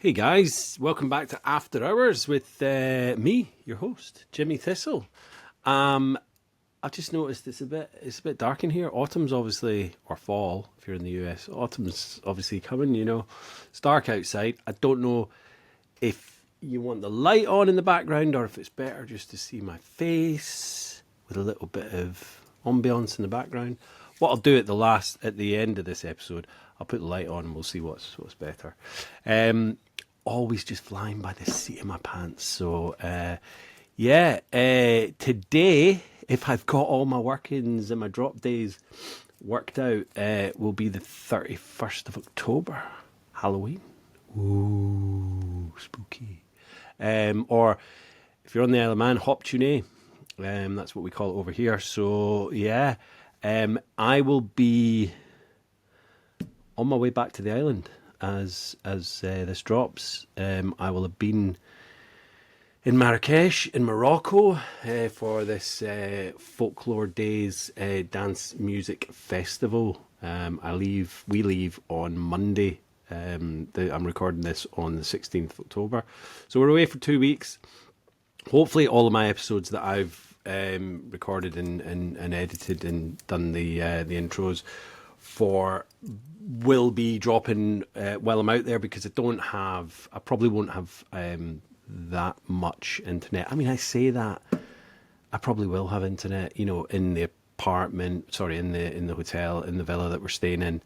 Hey guys, welcome back to After Hours with me, your host, Jimmy Thistle. I've just noticed it's a bit dark in here. Autumn's obviously, or fall if you're in the US. Autumn's obviously coming. It's dark outside. I don't know if you want the light on in the background or if it's better just to see my face with a little bit of ambience in the background. What I'll do at the end of this episode, I'll put the light on and we'll see what's better. Always just flying by the seat of my pants. So, today, if I've got all my workings and my drop days worked out, will be the 31st of October, Halloween. Ooh, spooky. Or if you're on the Isle of Man, Hop Tune. That's what we call it over here. So, yeah, I will be on my way back to the island. As this drops, I will have been in Marrakesh in Morocco for this Folklore Days dance music festival. We leave on Monday. I'm recording this on the 16th of October, so we're away for 2 weeks. Hopefully, all of my episodes that I've recorded and edited and done the intros for will be dropping while I'm out there, because I probably won't have that much internet. I mean, I say that, I probably will have internet, in the apartment, in the hotel, in the villa that we're staying in.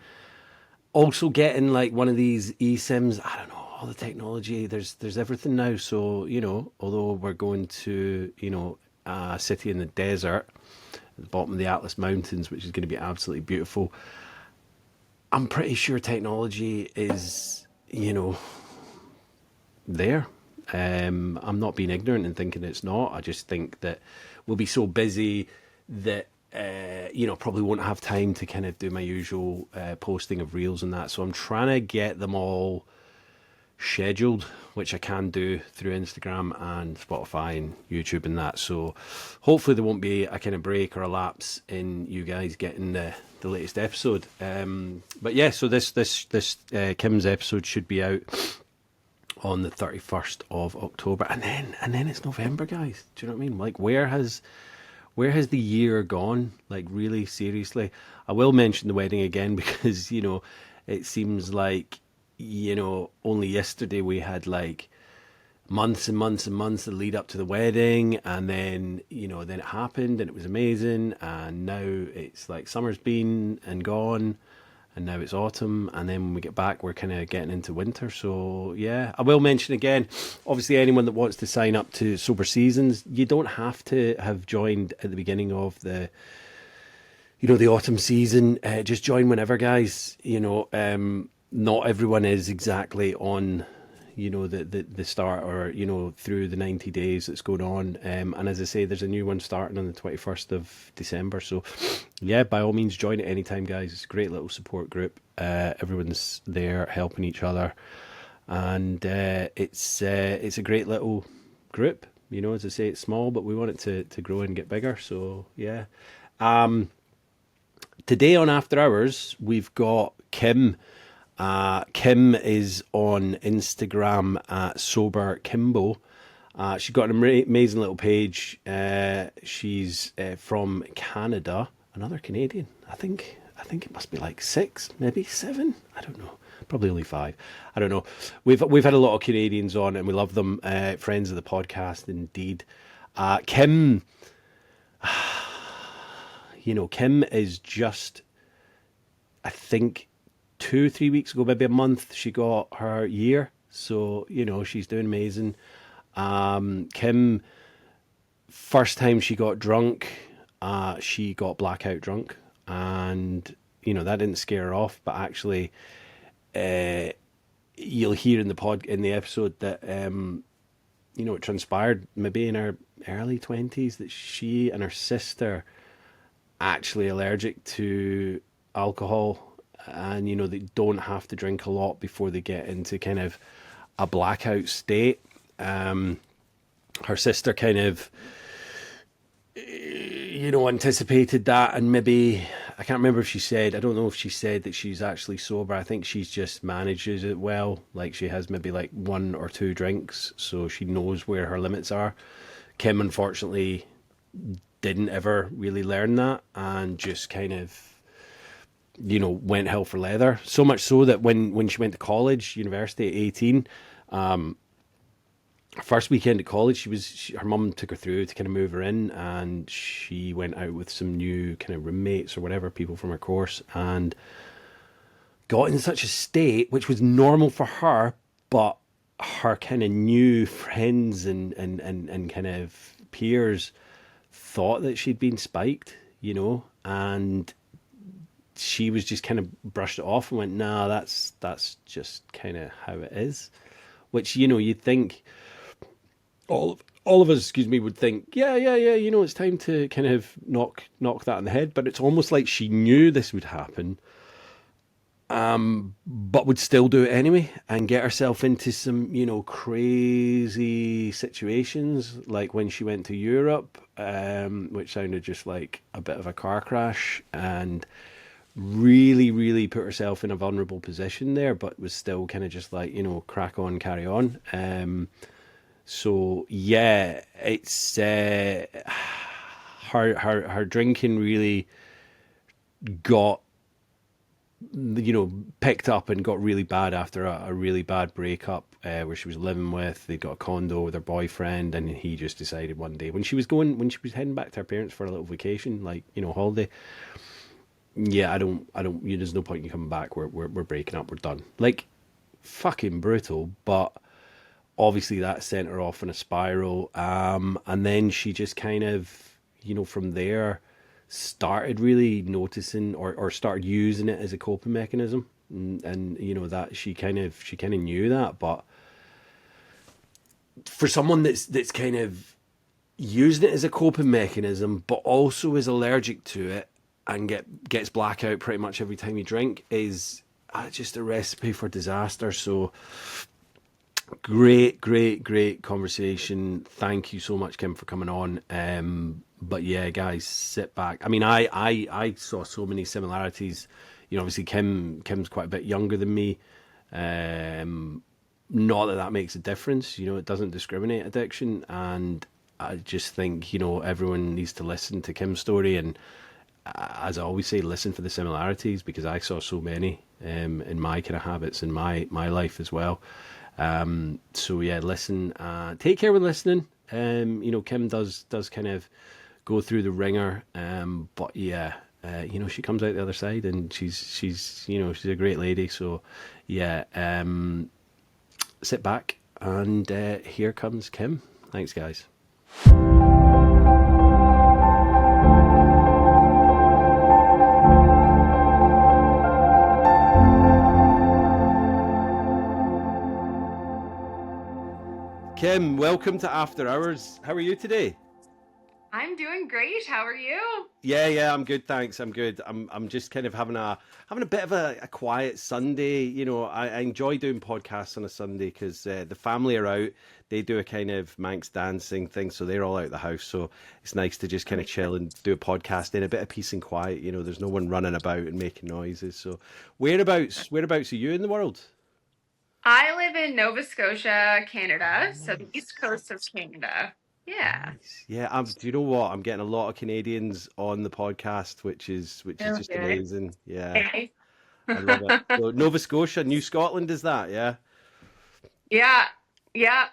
Also getting like one of these eSIMs, I don't know, all the technology, there's everything now. So, although we're going to, a city in the desert at the bottom of the Atlas Mountains, which is going to be absolutely beautiful, I'm pretty sure technology is, there. I'm not being ignorant and thinking it's not. I just think that we'll be so busy that, probably won't have time to kind of do my usual posting of reels and that. So I'm trying to get them all scheduled, which I can do through Instagram and Spotify and YouTube and that. So hopefully there won't be a kind of break or a lapse in you guys getting the latest episode. But yeah, so this Kim's episode should be out on the 31st of October, and then it's November, guys. Do you know what I mean? Like, where has the year gone? Like, really, seriously. I will mention the wedding again because, it seems like, only yesterday we had like months and months and months to lead up to the wedding, and then it happened and it was amazing, and now it's like summer's been and gone, and now it's autumn, and then when we get back we're kind of getting into winter. So yeah, I will mention again, obviously anyone that wants to sign up to Sober Seasons, you don't have to have joined at the beginning of the autumn season. Just join whenever, guys. Not everyone is exactly on the start, or through the 90 days that's going on, and as I say, there's a new one starting on the 21st of December. So yeah, by all means join at any time, guys. It's a great little support group. Everyone's there helping each other, and it's a great little group. As I say, it's small, but we want it to grow and get bigger. So yeah, today on After Hours we've got Kim. Kim is on Instagram at Sober Kimbo. She's got an amazing little page. She's from Canada, another Canadian. I think it must be like 6, maybe 7. I don't know. Probably only 5. I don't know. We've had a lot of Canadians on, and we love them. Friends of the podcast, indeed. Kim, Kim is just, I think, 2-3 weeks ago, maybe a month, she got her year. So she's doing amazing. Kim, first time she got drunk, she got blackout drunk, and that didn't scare her off, but actually you'll hear in the episode that it transpired maybe in her early 20s that she and her sister actually allergic to alcohol, and they don't have to drink a lot before they get into kind of a blackout state. Her sister kind of anticipated that, and maybe I can't remember if she said, I don't know if she said that she's actually sober. I think she's just manages it well. Like she has maybe like one or two drinks, so she knows where her limits are. Kim, unfortunately, didn't ever really learn that and just kind of, went hell for leather. So much so that when she went to college, university at 18, first weekend at college, her mum took her through to kind of move her in, and she went out with some new kind of roommates or whatever, people from her course, and got in such a state, which was normal for her, but her kind of new friends and kind of peers thought that she'd been spiked, and she was just kind of brushed it off and went, nah, that's just kind of how it is. Which, you'd think all of us, excuse me, would think, yeah, it's time to kind of knock that on the head. But it's almost like she knew this would happen, but would still do it anyway and get herself into some, crazy situations, like when she went to Europe, which sounded just like a bit of a car crash, and really, really put herself in a vulnerable position there, but was still kind of just like, crack on, carry on. So yeah, it's her drinking really got, picked up and got really bad after a really bad breakup, where she was living with, they got a condo with her boyfriend, and he just decided one day when she was heading back to her parents for a little vacation, like, holiday, yeah, I don't, there's no point in you coming back. We're breaking up. We're done. Like, fucking brutal. But obviously that sent her off in a spiral. And then she just kind of, from there, started really noticing or started using it as a coping mechanism. And that she kind of knew that. But for someone that's kind of using it as a coping mechanism, but also is allergic to it and gets blackout pretty much every time you drink, is just a recipe for disaster. So great conversation. Thank you so much, Kim, for coming on. But yeah, guys, sit back. I mean, I saw so many similarities. Obviously Kim's quite a bit younger than me. Not that that makes a difference. It doesn't discriminate addiction, and I just think everyone needs to listen to Kim's story, and as I always say, listen for the similarities, because I saw so many in my kind of habits in my life as well. So yeah, listen. Take care with listening. Kim does kind of go through the ringer, but yeah, she comes out the other side, and she's a great lady. So yeah, sit back, and here comes Kim. Thanks, guys. Kim, welcome to After Hours. How are you today? I'm doing great. How are you? Yeah, I'm good, thanks. I'm good. I'm just kind of having a bit of a quiet Sunday. I enjoy doing podcasts on a Sunday because the family are out. They do a kind of Manx dancing thing, so they're all out of the house. So it's nice to just kind of chill and do a podcast in a bit of peace and quiet. There's no one running about and making noises. So whereabouts are you in the world? I live in Nova Scotia, Canada, so the Nice. east coast of Canada. Yeah. Nice. Yeah, do you know what? I'm getting a lot of Canadians on the podcast, which is just Okay. amazing. Yeah, Okay. I love it. So Nova Scotia, New Scotland is that, yeah? Yeah. Yeah.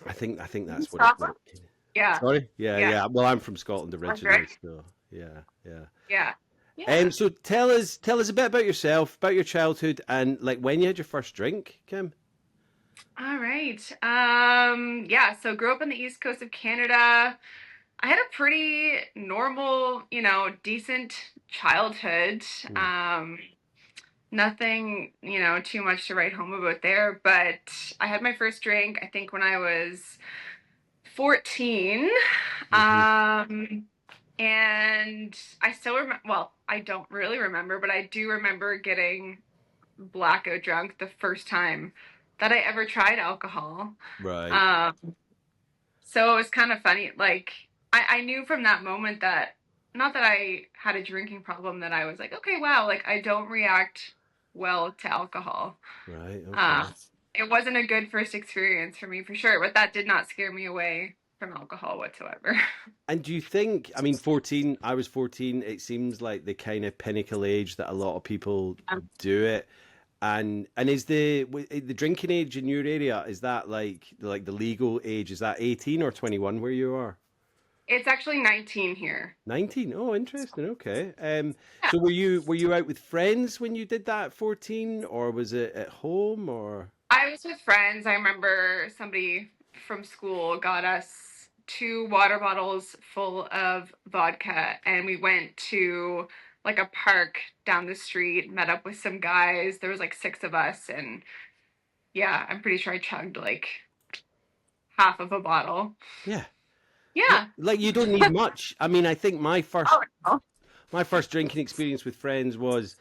I think that's what Scotland? it. Yeah. Sorry? Yeah, Yeah. yeah. Well, I'm from Scotland That's originally, right. so yeah, yeah. Yeah. Yeah. So tell us a bit about yourself, about your childhood, and like when you had your first drink, Kim. All right. Yeah, so grew up on the east coast of Canada. I had a pretty normal, decent childhood. Hmm. Um, Nothing, too much to write home about there, but I had my first drink, I think, when I was 14. Hmm. Um, and I still remember, well, I don't really remember, but I do remember getting blackout drunk the first time that I ever tried alcohol. Right. Um, so it was kind of funny. Like, I knew from that moment that not that I had a drinking problem, that I was like, okay, wow, like I don't react well to alcohol. Right. Uh, Okay. it wasn't a good first experience for me for sure, but that did not scare me away from alcohol whatsoever. And do you think, I mean, 14, I was 14, it seems like the kind of pinnacle age that a lot of people do it. And is the drinking age in your area, is that like the legal age, is that 18 or 21 where you are? It's actually 19 here. 19. Oh, interesting. Okay. Yeah. So were you out with friends when you did that at 14, or was it at home or? I was with friends. I remember somebody from school got us two water bottles full of vodka, and we went to like a park down the street, met up with some guys. There was like six of us, and yeah, I'm pretty sure I chugged like half of a bottle. Yeah. Yeah. Like you don't need much. I mean, I think Oh, no. my first drinking experience with friends was,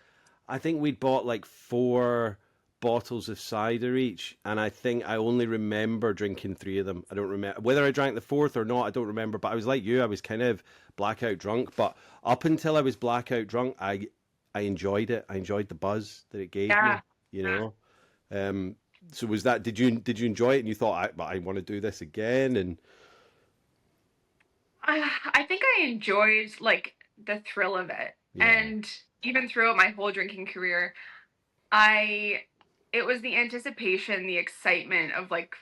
I think we'd bought like four bottles of cider each, and I think I only remember drinking three of them. I don't remember whether I drank the fourth or not. I don't remember, but I was like you. I was kind of blackout drunk, but up until I was blackout drunk, I enjoyed it. I enjoyed the buzz that it gave me. Yeah. You know. Um, so was that? Did you enjoy it? And you thought, I want to do this again? And I think I enjoyed like the thrill of it. yeah, And even throughout my whole drinking career, I it was the anticipation, the excitement of like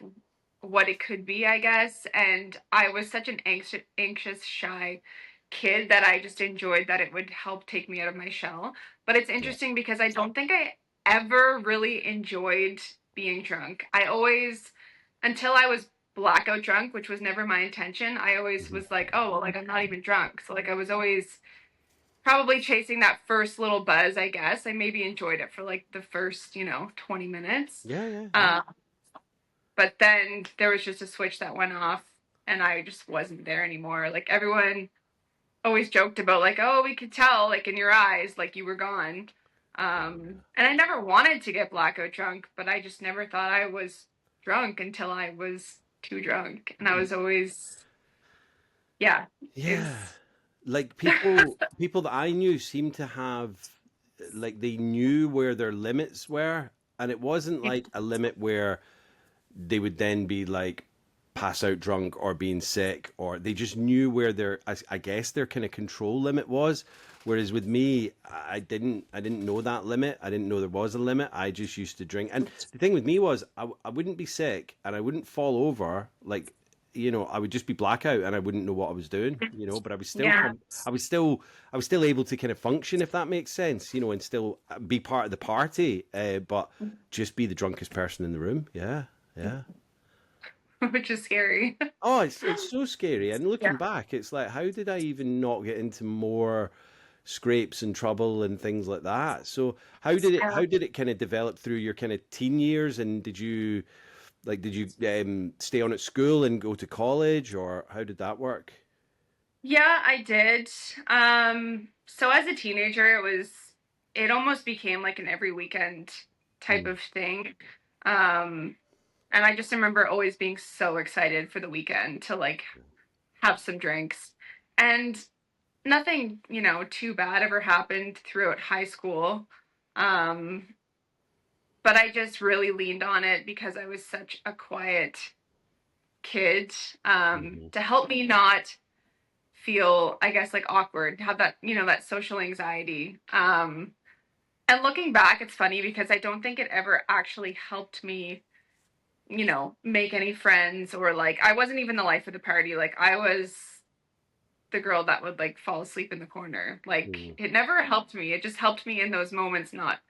what it could be, I guess. And I was such an anxious, shy kid that I just enjoyed that it would help take me out of my shell. But it's yeah. interesting because I don't think I ever really enjoyed being drunk. I always, until I was blackout drunk, which was never my intention, I always Mhm. was like, oh, well, like I'm not even drunk. So like I was always probably chasing that first little buzz, I guess. I maybe enjoyed it for like the first, 20 minutes. Yeah, yeah, yeah. Um, but then there was just a switch that went off and I just wasn't there anymore. Like everyone always joked about like, oh, we could tell like in your eyes like you were gone. And I never wanted to get blackout drunk, but I just never thought I was drunk until I was too drunk. And I was always, yeah, is Yeah. Like people that I knew seemed to have, like, they knew where their limits were, and it wasn't like a limit where they would then be like pass out drunk or being sick, or they just knew where their, I guess their kind of control limit was. Whereas with me, I didn't know that limit. I didn't know there was a limit. I just used to drink. And the thing with me was I wouldn't be sick and I wouldn't fall over. Like, I would just be blackout and I wouldn't know what I was doing, but yeah. I was still able to kind of function, if that makes sense, and still be part of the party, but just be the drunkest person in the room. Yeah. Yeah. Which is scary. Oh, it's so scary. And looking Yeah. back, it's like, how did I even not get into more scrapes and trouble and things like that? So how did it kind of develop through your kind of teen years? And did you stay on at school and go to college, or how did that work? Yeah, I did. So as a teenager, it almost became like an every weekend type Mm. of thing. Um, and I just remember always being so excited for the weekend to like have some drinks. And nothing, too bad ever happened throughout high school. Um, but I just really leaned on it because I was such a quiet kid, Mhm. to help me not feel, I guess, like awkward, have that, that social anxiety. And looking back, it's funny because I don't think it ever actually helped me, make any friends, or like I wasn't even the life of the party. Like I was the girl that would like fall asleep in the corner. Like Mm. it never helped me. It just helped me in those moments not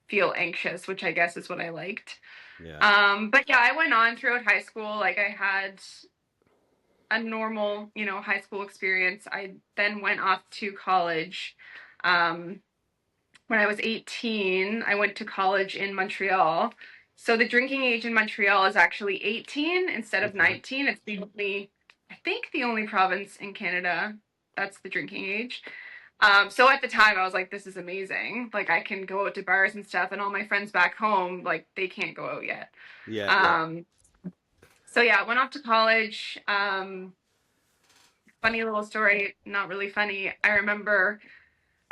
feel anxious, which I guess is what I liked. Yeah. But yeah, I went on throughout high school. Like I had a normal, high school experience. I then went off to college. Um, when I was 18, I went to college in Montreal. So the drinking age in Montreal is actually 18 instead of Okay. 19. It's I think the only province in Canada that's the drinking age. So at the time, I was like, this is amazing. Like, I can go out to bars and stuff, and all my friends back home, like, they can't go out yet. Yeah. Yeah. Um, so yeah, I went off to college. funny little story, not really funny. I remember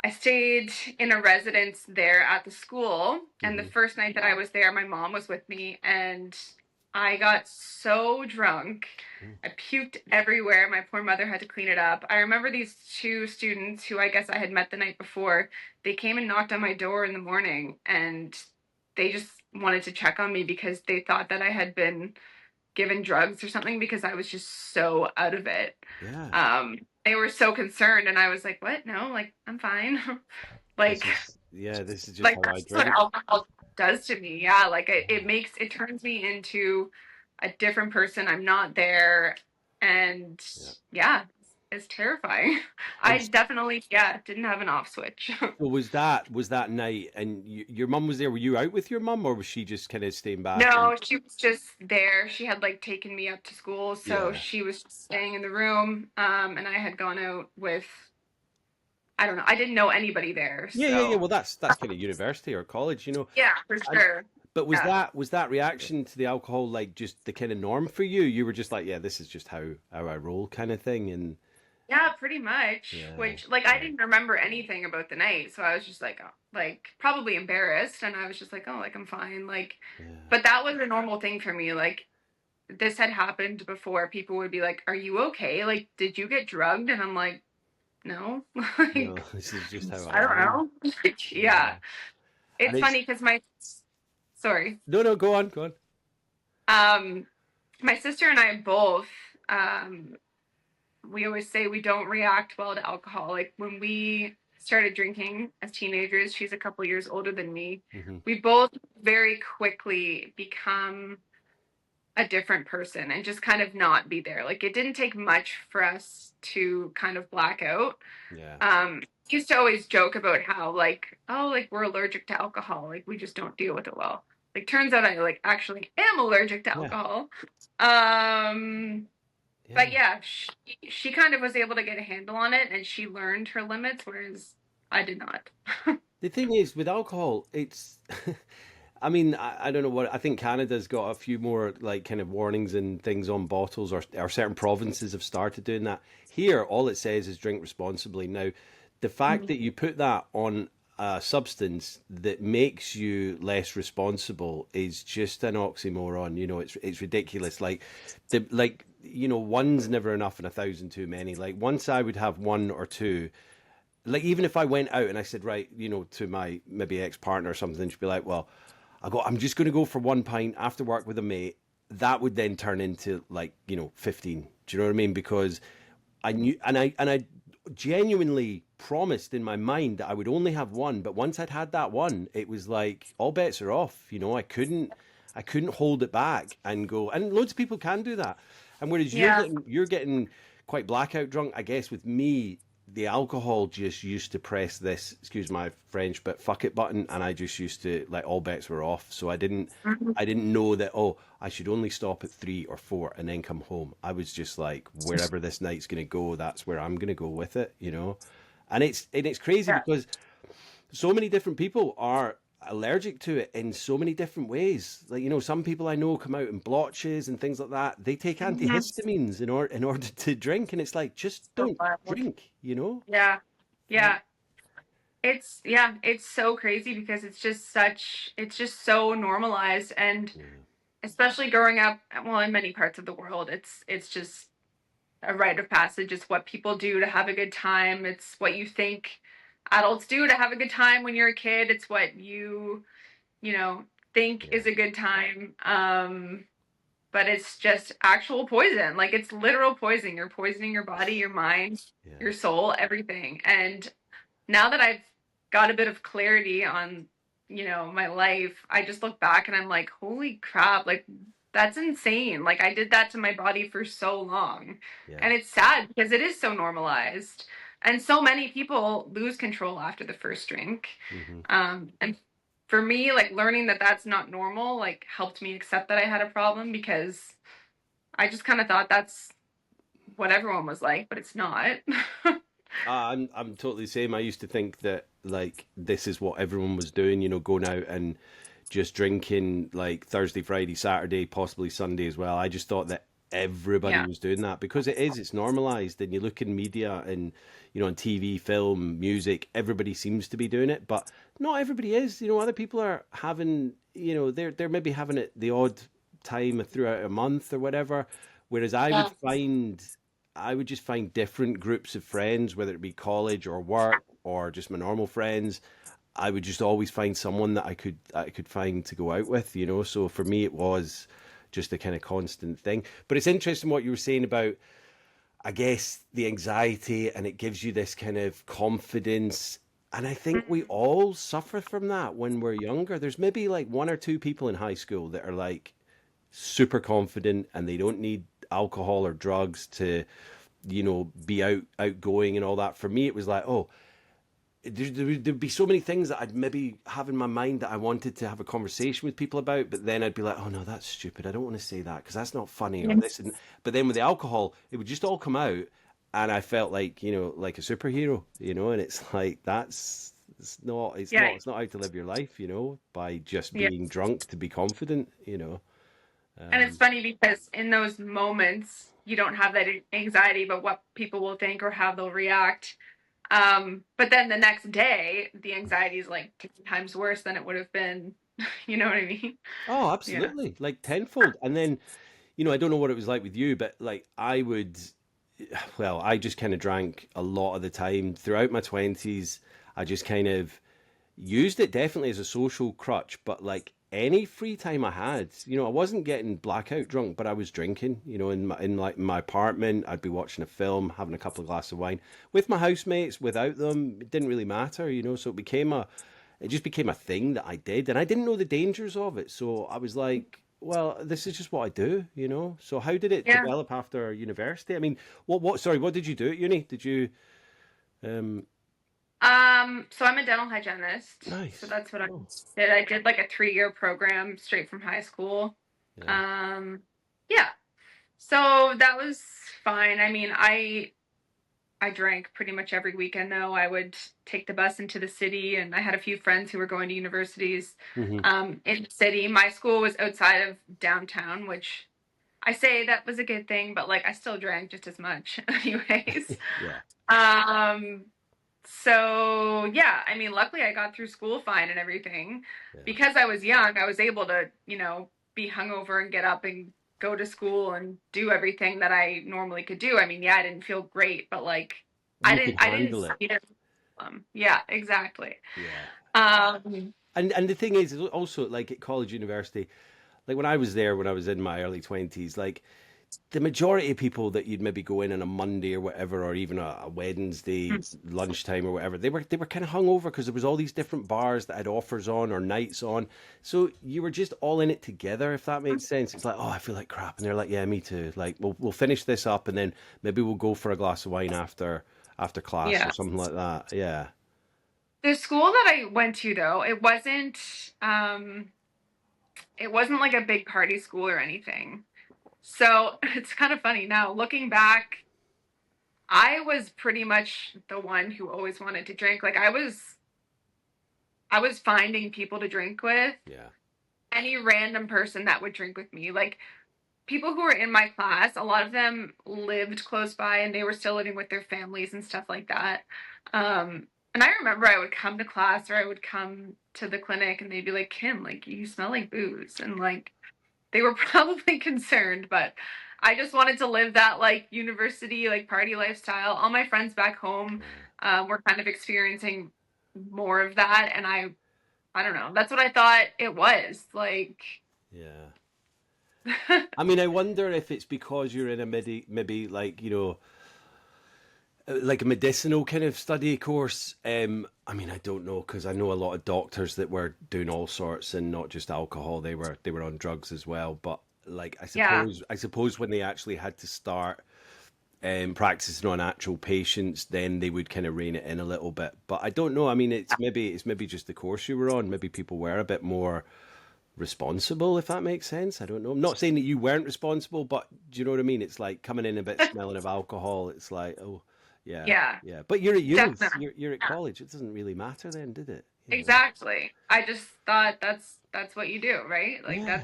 I stayed in a residence there at the school, and the Hmm. first night that I was there, my mom was with me, and I got so drunk. I puked everywhere. My poor mother had to clean it up. I remember these two students who I guess I had met the night before. They came and knocked on my door in the morning, and they just wanted to check on me because they thought that I had been given drugs or something because I was just so out of it. Yeah, They were so concerned, and I was like, "What? No, like I'm fine." this like, is yeah, this is just like how I that's what drink. alcohol does to me. Yeah, like it turns me into a different person. I'm not there, and Yeah. yeah, it's terrifying. And I definitely, yeah, didn't have an off switch. so was that night, and your mum was there? Were you out with your mum, or was she just kind of staying back? And No, she was just there. She had like taken me up to school, so yeah, she was just staying in the room. And I had gone out with, I don't know, I didn't know anybody there, yeah, yeah, yeah. so Well, that's kind of university or college, you know. yeah, for And sure. but Yeah. was that reaction to the alcohol like just the kind of norm for you? You were just like, yeah, this is just how I roll, kind of thing. And Yeah, pretty much. yeah, Which, like, I didn't remember anything about the night, so I was just like, oh, like, probably embarrassed, and I was just like, oh, like, I'm fine. Like, yeah. but that was a normal thing for me. Like, this had happened before. People would be like, "Are you okay? Like, did you get drugged?" And I'm like, "No." No, like, this is just how I I don't am. know. Yeah, yeah, and it's it's funny because my, sorry, no, no. Go on, go on. um, my sister and I both, um, we always say we don't react well to alcohol. Like when we started drinking as teenagers, she's a couple years older than me. Hmm. We both very quickly become a different person and just kind of not be there. Like it didn't take much for us to kind of black out. Yeah, Used to always joke about how like, oh, like we're allergic to alcohol. Like we just don't deal with it well. Like turns out I like actually am allergic to yeah, alcohol. Um, but yeah. yeah, she kind of was able to get a handle on it and she learned her limits, whereas I did not. The thing is, with alcohol, it's. I mean, I don't know what I think. Canada's got a few more like kind of warnings and things on bottles, or certain provinces have started doing that. Here, all it says is drink responsibly. Now, the fact that you put that on a substance that makes you less responsible is just an oxymoron. You know, it's ridiculous. One's never enough and a thousand too many. Like once I would have one or two, like even if I went out and I said, right, to my maybe ex partner or something, she'd be like, well, I'm just going to go for one pint after work with a mate. That would then turn into like 15. Do you know what I mean? Because I knew, and I genuinely promised in my mind that I would only have one. But once I'd had that one, it was like all bets are off. I couldn't hold it back and go. And loads of people can do that. And whereas you're Yeah. getting quite blackout drunk, I guess with me, the alcohol just used to press this, excuse my French, but fuck it button, and I just used to like all bets were off. So Mhm. I didn't know that. Oh, I should only stop at 3 or 4 and then come home. I was just like, wherever this night's gonna go, that's where I'm gonna go with it. And it's crazy Yeah. because so many different people are allergic to it in so many different ways. Like, some people I know come out in blotches and things like that. They take Mhm. antihistamines in order to drink, and it's like, just So don't wild. drink. Yeah. Like, Yeah. It's so crazy because it's just so normalized and yeah, especially growing up, well, in many parts of the world, it's just a rite of passage. It's what people do to have a good time. It's what you think adults do to have a good time when you're a kid. It's what you know, think yeah, is a good time. But it's just actual poison. Like it's literal poison. You're poisoning your body, your mind, yeah, your soul, everything. And now that I've got a bit of clarity on, my life, I just look back and I'm like, holy crap, like that's insane. Like I did that to my body for so long. yeah. And it's sad because it is so normalized. And so many people lose control after the first drink. Hmm. And for me, like learning that that's not normal, like helped me accept that I had a problem because I just kind of thought that's what everyone was like, but it's not. I'm totally the same. I used to think that like this is what everyone was doing, going out and just drinking like Thursday, Friday, Saturday, possibly Sunday as well. I just thought that everybody Yeah. was doing that because it's normalized, and you look in media and on TV, film, music, everybody seems to be doing it, but not everybody is. Other people are having, they're maybe having it the odd time throughout a month or whatever, whereas Yeah. I would just find different groups of friends, whether it be college or work or just my normal friends. I would just always find someone that I could find to go out with. So for me, it was just a kind of constant thing. But it's interesting what you were saying about, I guess, the anxiety, and it gives you this kind of confidence. And I think we Mm. all suffer from that when we're younger. There's maybe like one or two people in high school that are like super confident and they don't need alcohol or drugs to, be outgoing and all that. For me, it was like, oh, there'd be so many things that I'd maybe have in my mind that I wanted to have a conversation with people about, but then I'd be like, oh no, that's stupid. I don't want to say that because that's not funny or this. And but then with the alcohol, it would just all come out, and I felt like like a superhero. And it's like Yeah. it's not how to live your life, by just Yeah. being drunk to be confident. And it's Um, funny because in those moments, you don't have that anxiety about what people will think or how they'll react. But then the next day, the anxiety is like 10 times worse than it would have been. You know what I mean? oh, Yeah. absolutely, like tenfold. And then I don't know what it was like with you, but like I just kind of drank a lot of the time throughout my 20s. I just kind of used it definitely as a social crutch, but like any free time I had, I wasn't getting blackout drunk, but I was drinking, in my apartment. I'd be watching a film, having a couple of glasses of wine with my housemates, without them. It didn't really matter. So it just became a thing that I did, and I didn't know the dangers of it. So I was like, well, this is just what I do. So how did it Yeah. develop after university? I mean, sorry, what did you do at uni? Did you, um, So I'm a dental hygienist. So nice. that's what I Oh, did. I did like a 3-year program straight from high school. yeah. Um, yeah. So that was fine. I mean, I drank pretty much every weekend though. I would take the bus into the city, and I had a few friends who were going to universities Hmm. in the city. My school was outside of downtown, which I say that was a good thing, but like I still drank just as much anyways. Yeah. Um so yeah, I mean luckily I got through school fine and everything. Yeah. Because I was young, I was able to, be hungover and get up and go to school and do everything that I normally could do. I mean, yeah, I didn't feel great, but like I You could didn't I didn't handle see it. it as a problem. Yeah, exactly. Yeah. Um And the thing is also, like at college, university, like when I was there, when I was in my early 20s, like the majority of people that you'd maybe go in on a Monday or whatever, or even a Wednesday lunchtime or whatever, they were kind of hungover because there was all these different bars that had offers on or nights on. So you were just all in it together, if that makes sense. It's like, oh, I feel like crap, and they're like, yeah, me too. Like we'll finish this up, and then maybe we'll go for a glass of wine after class or yeah. something like that. Yeah. The school that I went to though, um it wasn't like a big party school or anything. So it's kind of funny now looking back. I was pretty much the one who always wanted to drink. Like I was finding people to drink with, Yeah. any random person that would drink with me. Like people who were in my class, a lot of them lived close by and they were still living with their families and stuff like that. And I remember I would come to class or I would come to the clinic and they'd be like, Kim, like you smell like booze. And like they were probably concerned, but I just wanted to live that like university, like party lifestyle. All my friends back home Yeah. were kind of experiencing more of that. And I don't know, that's what I thought it was like. Yeah. I mean, I wonder if it's because you're in a maybe like, like a medicinal kind of study course. I mean, I don't know because I know a lot of doctors that were doing all sorts and not just alcohol. They were on drugs as well. But like, I Yeah. suppose I suppose when they actually had to start practicing on actual patients, then they would kind of rein it in a little bit. But I don't know. I mean, it's maybe just the course you were on. Maybe people were a bit more responsible, if that makes sense. I don't know. I'm not saying that you weren't responsible, but do you know what I mean? It's like coming in a bit smelling of alcohol. It's like, oh, yeah, Yeah, yeah. But you're at unis. definitely. You're at Yeah, college. It doesn't really matter then, did it? exactly. I just thought that's what you do, right? Like Yeah.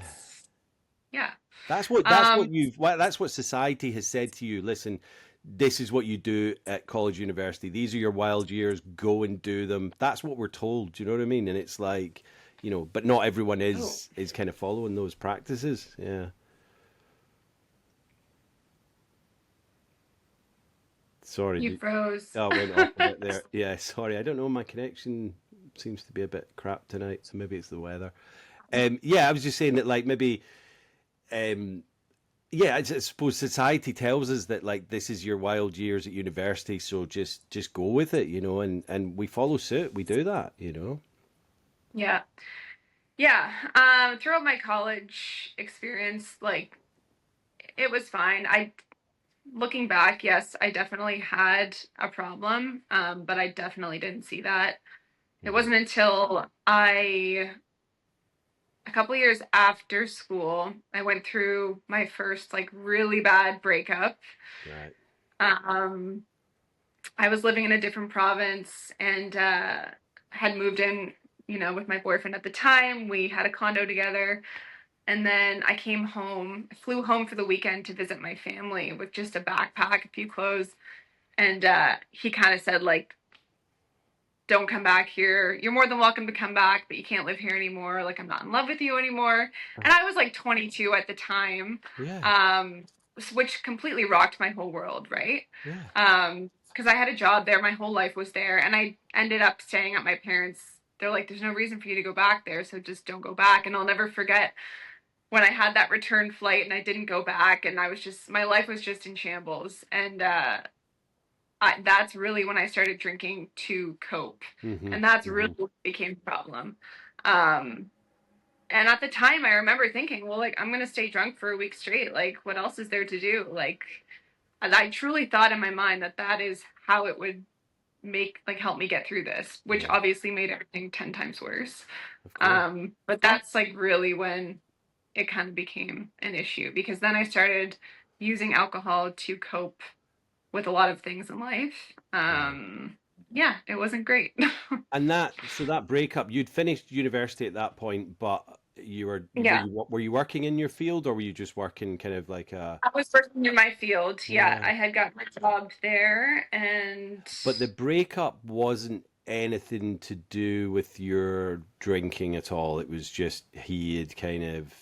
Yeah. That's what Um, you've that's what society has said to you. Listen, this is what you do at college, university. These are your wild years. Go and do them. That's what we're told. Do you know what I mean? And it's like, but not everyone oh, is kind of following those practices. Yeah. Sorry. you froze. Oh, I went off a bit there. Yeah, sorry. I don't know. My connection seems to be a bit crap tonight, so maybe it's the weather. Yeah, I was just saying that, like, maybe, um, yeah, I suppose society tells us that, like, this is your wild years at university, so just go with it, and we follow suit. We do that. Yeah. Yeah. Throughout my college experience, like it was fine. Looking back, yes, I definitely had a problem, but I definitely didn't see that. It Hmm. wasn't until a couple of years after school, I went through my first like really bad breakup. Right. Um, I was living in a different province and had moved in, with my boyfriend at the time. We had a condo together. And then I came home, flew home for the weekend to visit my family with just a backpack, a few clothes. And he kind of said, like, don't come back here. You're more than welcome to come back, but you can't live here anymore. Like, I'm not in love with you anymore. And I was like 22 at the time, Yeah. um, which completely rocked my whole world, right? Yeah. Because I had a job there, my whole life was there, and I ended up staying at my parents'. They're like, there's no reason for you to go back there, so just don't go back. And I'll never forget when I had that return flight and I didn't go back, and my life was just in shambles. And that's really when I started drinking to cope. Hmm. And that's really Hmm. what became a problem. Um, and at the time, I remember thinking, well, like, I'm going to stay drunk for a week straight. Like, what else is there to do? Like, and I truly thought in my mind that that is how it would help me get through this, which Yeah. obviously made everything 10 times worse. Of course. But that's like really when it kind of became an issue because then I started using alcohol to cope with a lot of things in life. Right. Yeah, it wasn't great. And that breakup, you'd finished university at that point, but Yeah, were you working in your field, or were you just working kind of like a? I was working in my field. Yeah, Yeah. I had got my job there, and But the breakup wasn't anything to do with your drinking at all. It was just he had kind of.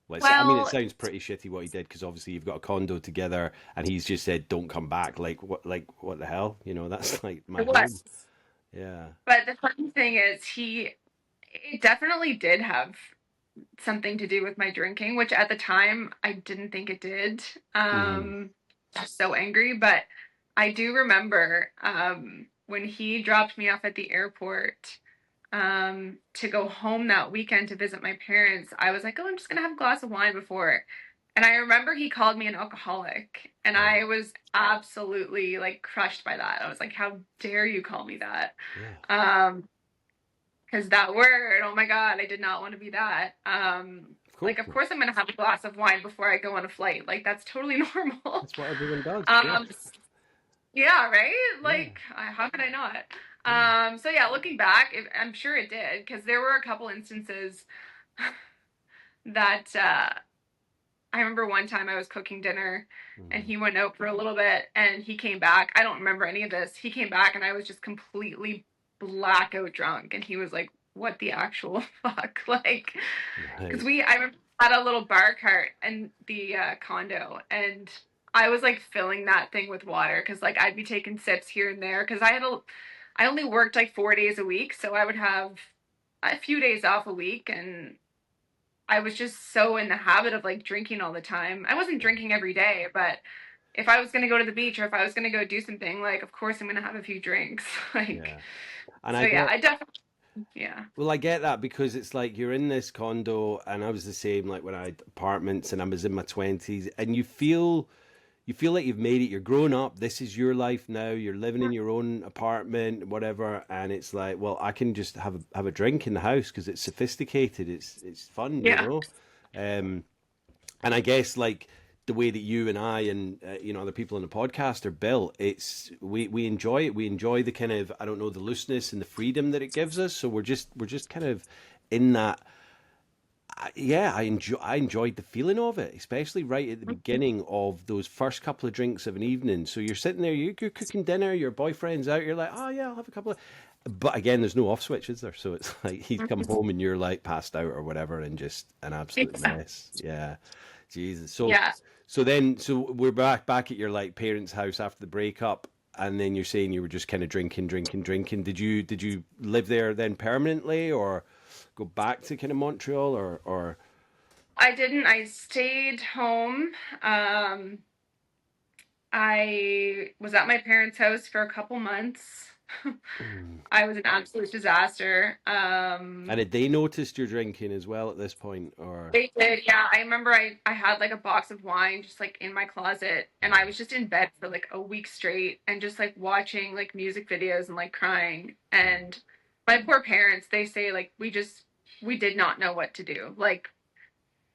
Let's say, I mean, it well, sounds pretty shitty what he did because obviously you've got a condo together and he's just said, "Don't come back." What the hell? That's like my it home. was. Yeah. But the funny thing is, it definitely did have something to do with my drinking, which at the time I didn't think it did. Hmm. I was so angry, but I do remember when he dropped me off at the airport to go home that weekend to visit my parents. I was like, oh, I'm just gonna have a glass of wine before. And I remember he called me an alcoholic, and Right. I was absolutely like crushed by that. I was like, how dare you call me that? Yeah. Um, because that word, oh my God, I did not want to be that. Of Like, course of not. course, I'm going to have a glass of wine before I go on a flight. Like, that's totally normal. That's what everyone does. Yeah. um, yeah, right? Yeah. Like, how could I not? Yeah. So yeah, looking back, I'm sure it did because there were a couple instances that I remember one time I was cooking dinner and Hmm. he went out for a little bit and he came back. I don't remember any of this. He came back and I was just completely blackout drunk and he was like, "What the actual fuck?" Like, because Right. I remember had a little bar cart in the condo and I was like filling that thing with water because like I'd be taking sips here and there because I only worked like 4 days a week, so I would have a few days off a week and I was just so in the habit of like drinking all the time. I wasn't drinking every day, but if I was going to go to the beach or if I was going to go do something, like, of course I'm going to have a few drinks. Like, Yeah. And so I yeah, get I definitely, yeah. Well, I get that because it's like you're in this condo, and I was the same. Like when I had apartments, and I was in my 20s, and you feel like you've made it. You're grown up. This is your life now. You're living in your own apartment, whatever. And it's like, well, I can just have a drink in the house because it's sophisticated. It's fun, Yeah. Um, and I guess like the way that you and I and other people on the podcast are built, we enjoy it. We enjoy the kind of, I don't know, the looseness and the freedom that it gives us. So we're just kind of in that. Yeah, I enjoyed the feeling of it, especially right at the beginning of those first couple of drinks of an evening. So you're sitting there, you're cooking dinner, your boyfriend's out, you're like, oh yeah, I'll have a couple of. But again, there's no off switch, is there? So it's like he's come home and you're like passed out or whatever, and just an absolute Yeah. mess. Yeah, Jesus. Yeah. So we're back at your like parents' house after the breakup, and then you're saying you were just kind of drinking. Did you live there then permanently, or go back to kind of Montreal, or I didn't. I stayed home. Um, I was at my parents' house for a couple months. Mm. I was an absolute disaster. And had they noticed your drinking as well at this point, or They did, yeah. I remember I had like a box of wine just like in my closet, and I was just in bed for like a week straight and just like watching like music videos and like crying. And my poor parents, they say like we did not know what to do. Like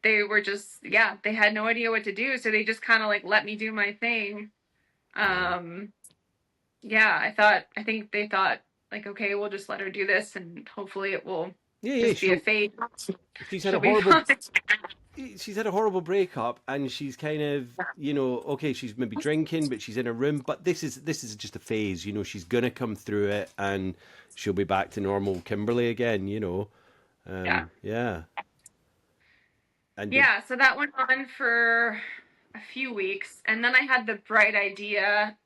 they were just, yeah, they had no idea what to do, so they just kind of like let me do my thing. yeah, Um yeah, I think they thought like, okay, we'll just let her do this and hopefully it will yeah, just be a she'll phase. she's had She'll a be horrible fine. she's had a horrible breakup, and she's kind of, okay, she's maybe drinking, but she's in a room, but this is just a phase, she's gonna come through it, and she'll be back to normal Kimberly again. Yeah. Yeah. And did Yeah, so that went on for a few weeks, and then I had the bright idea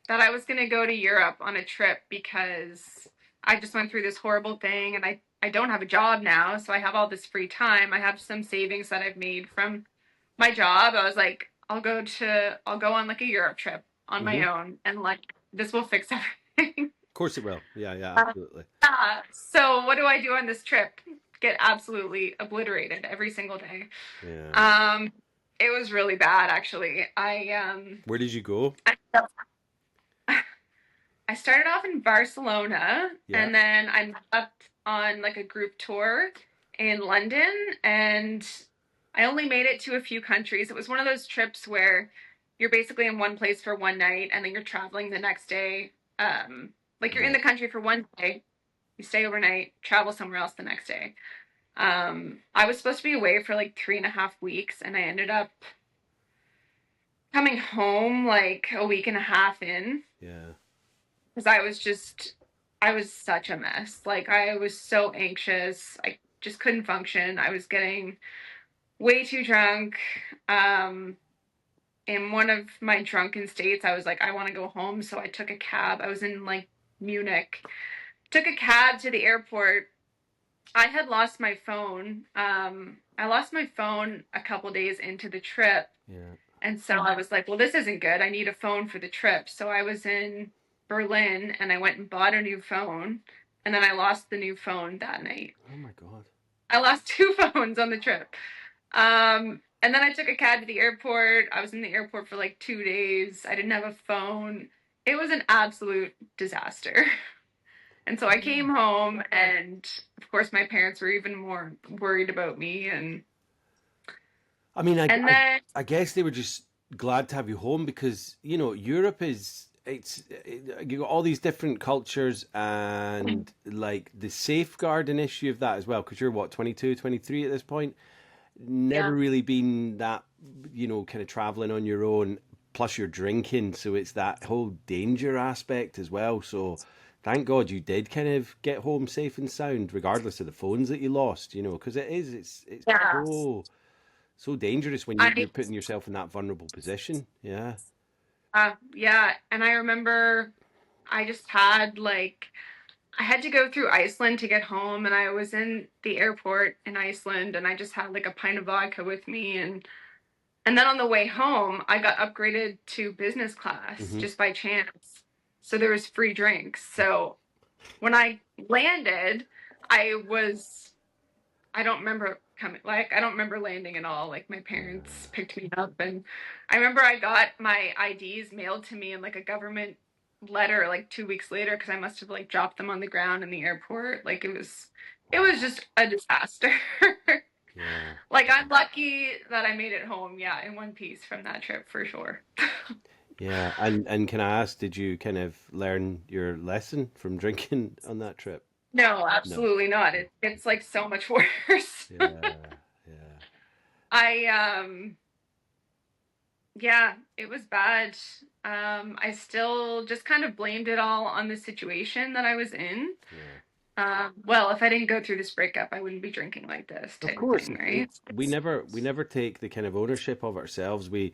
that I was going to go to Europe on a trip because I just went through this horrible thing, and I don't have a job now, so I have all this free time. I have some savings that I've made from my job. I was like, I'll go on like a Europe trip on hmm my own, and like this will fix everything. of course it will, yeah, absolutely. So what do I do on this trip? Get absolutely obliterated every single day. Yeah. Um, it was really bad, actually. Where did you go? I, I started off in Barcelona, Yeah. and then I left on like a group tour in London, and I only made it to a few countries. It was one of those trips where you're basically in one place for one night, and then you're traveling the next day. Like you're in Yeah. the country for one day, you stay overnight, travel somewhere else the next day. I was supposed to be away for like 3.5 weeks, and I ended up coming home like a week and a half in Yeah. because I was such a mess. Like I was so anxious. I just couldn't function. I was getting way too drunk. Um, in one of my drunken states, I was like, I want to go home. So I took a cab. I was in like Munich, took a cab to the airport. I had lost my phone. I lost my phone a couple days into the trip. Yeah. And so I was like, well, this isn't good. I need a phone for the trip. So I was in Berlin and I went and bought a new phone. And then I lost the new phone that night. Oh my God. I lost two phones on the trip. And then I took a cab to the airport. I was in the airport for like 2 days. I didn't have a phone. It was an absolute disaster. And so I came home, and of course, my parents were even more worried about me. I mean, And then, I guess they were just glad to have you home, because Europe is, you got all these different cultures, and like the safeguarding issue of that as well, because you're what, 22, 23 at this point, never yeah, really been that, kind of traveling on your own, plus you're drinking, so it's that whole danger aspect as well. So thank God you did kind of get home safe and sound, regardless of the phones that you lost, because it's yeah. so dangerous when you're I, putting yourself in that vulnerable position. Yeah. yeah. And I remember I just had like, I had to go through Iceland to get home, and I was in the airport in Iceland, and I just had like a pint of vodka with me, and then on the way home, I got upgraded to business class hmm just by chance. So there was free drinks. So when I landed, I was I don't remember coming, like I don't remember landing at all. Like my parents picked me up, and I remember I got my IDs mailed to me in like a government letter like 2 weeks later because I must have like dropped them on the ground in the airport. Like it was Wow. just a disaster. Yeah. Like I'm lucky that I made it home, yeah, in one piece from that trip for sure. Yeah. And can I ask, did you kind of learn your lesson from drinking on that trip? No, No. absolutely not. It's like so much worse. Yeah, yeah. I Yeah, it was bad. I still just kind of blamed it all on the situation that I was in. Yeah. Well, if I didn't go through this breakup, I wouldn't be drinking like this Of type of course, thing, right? we never take the kind of ownership of ourselves. We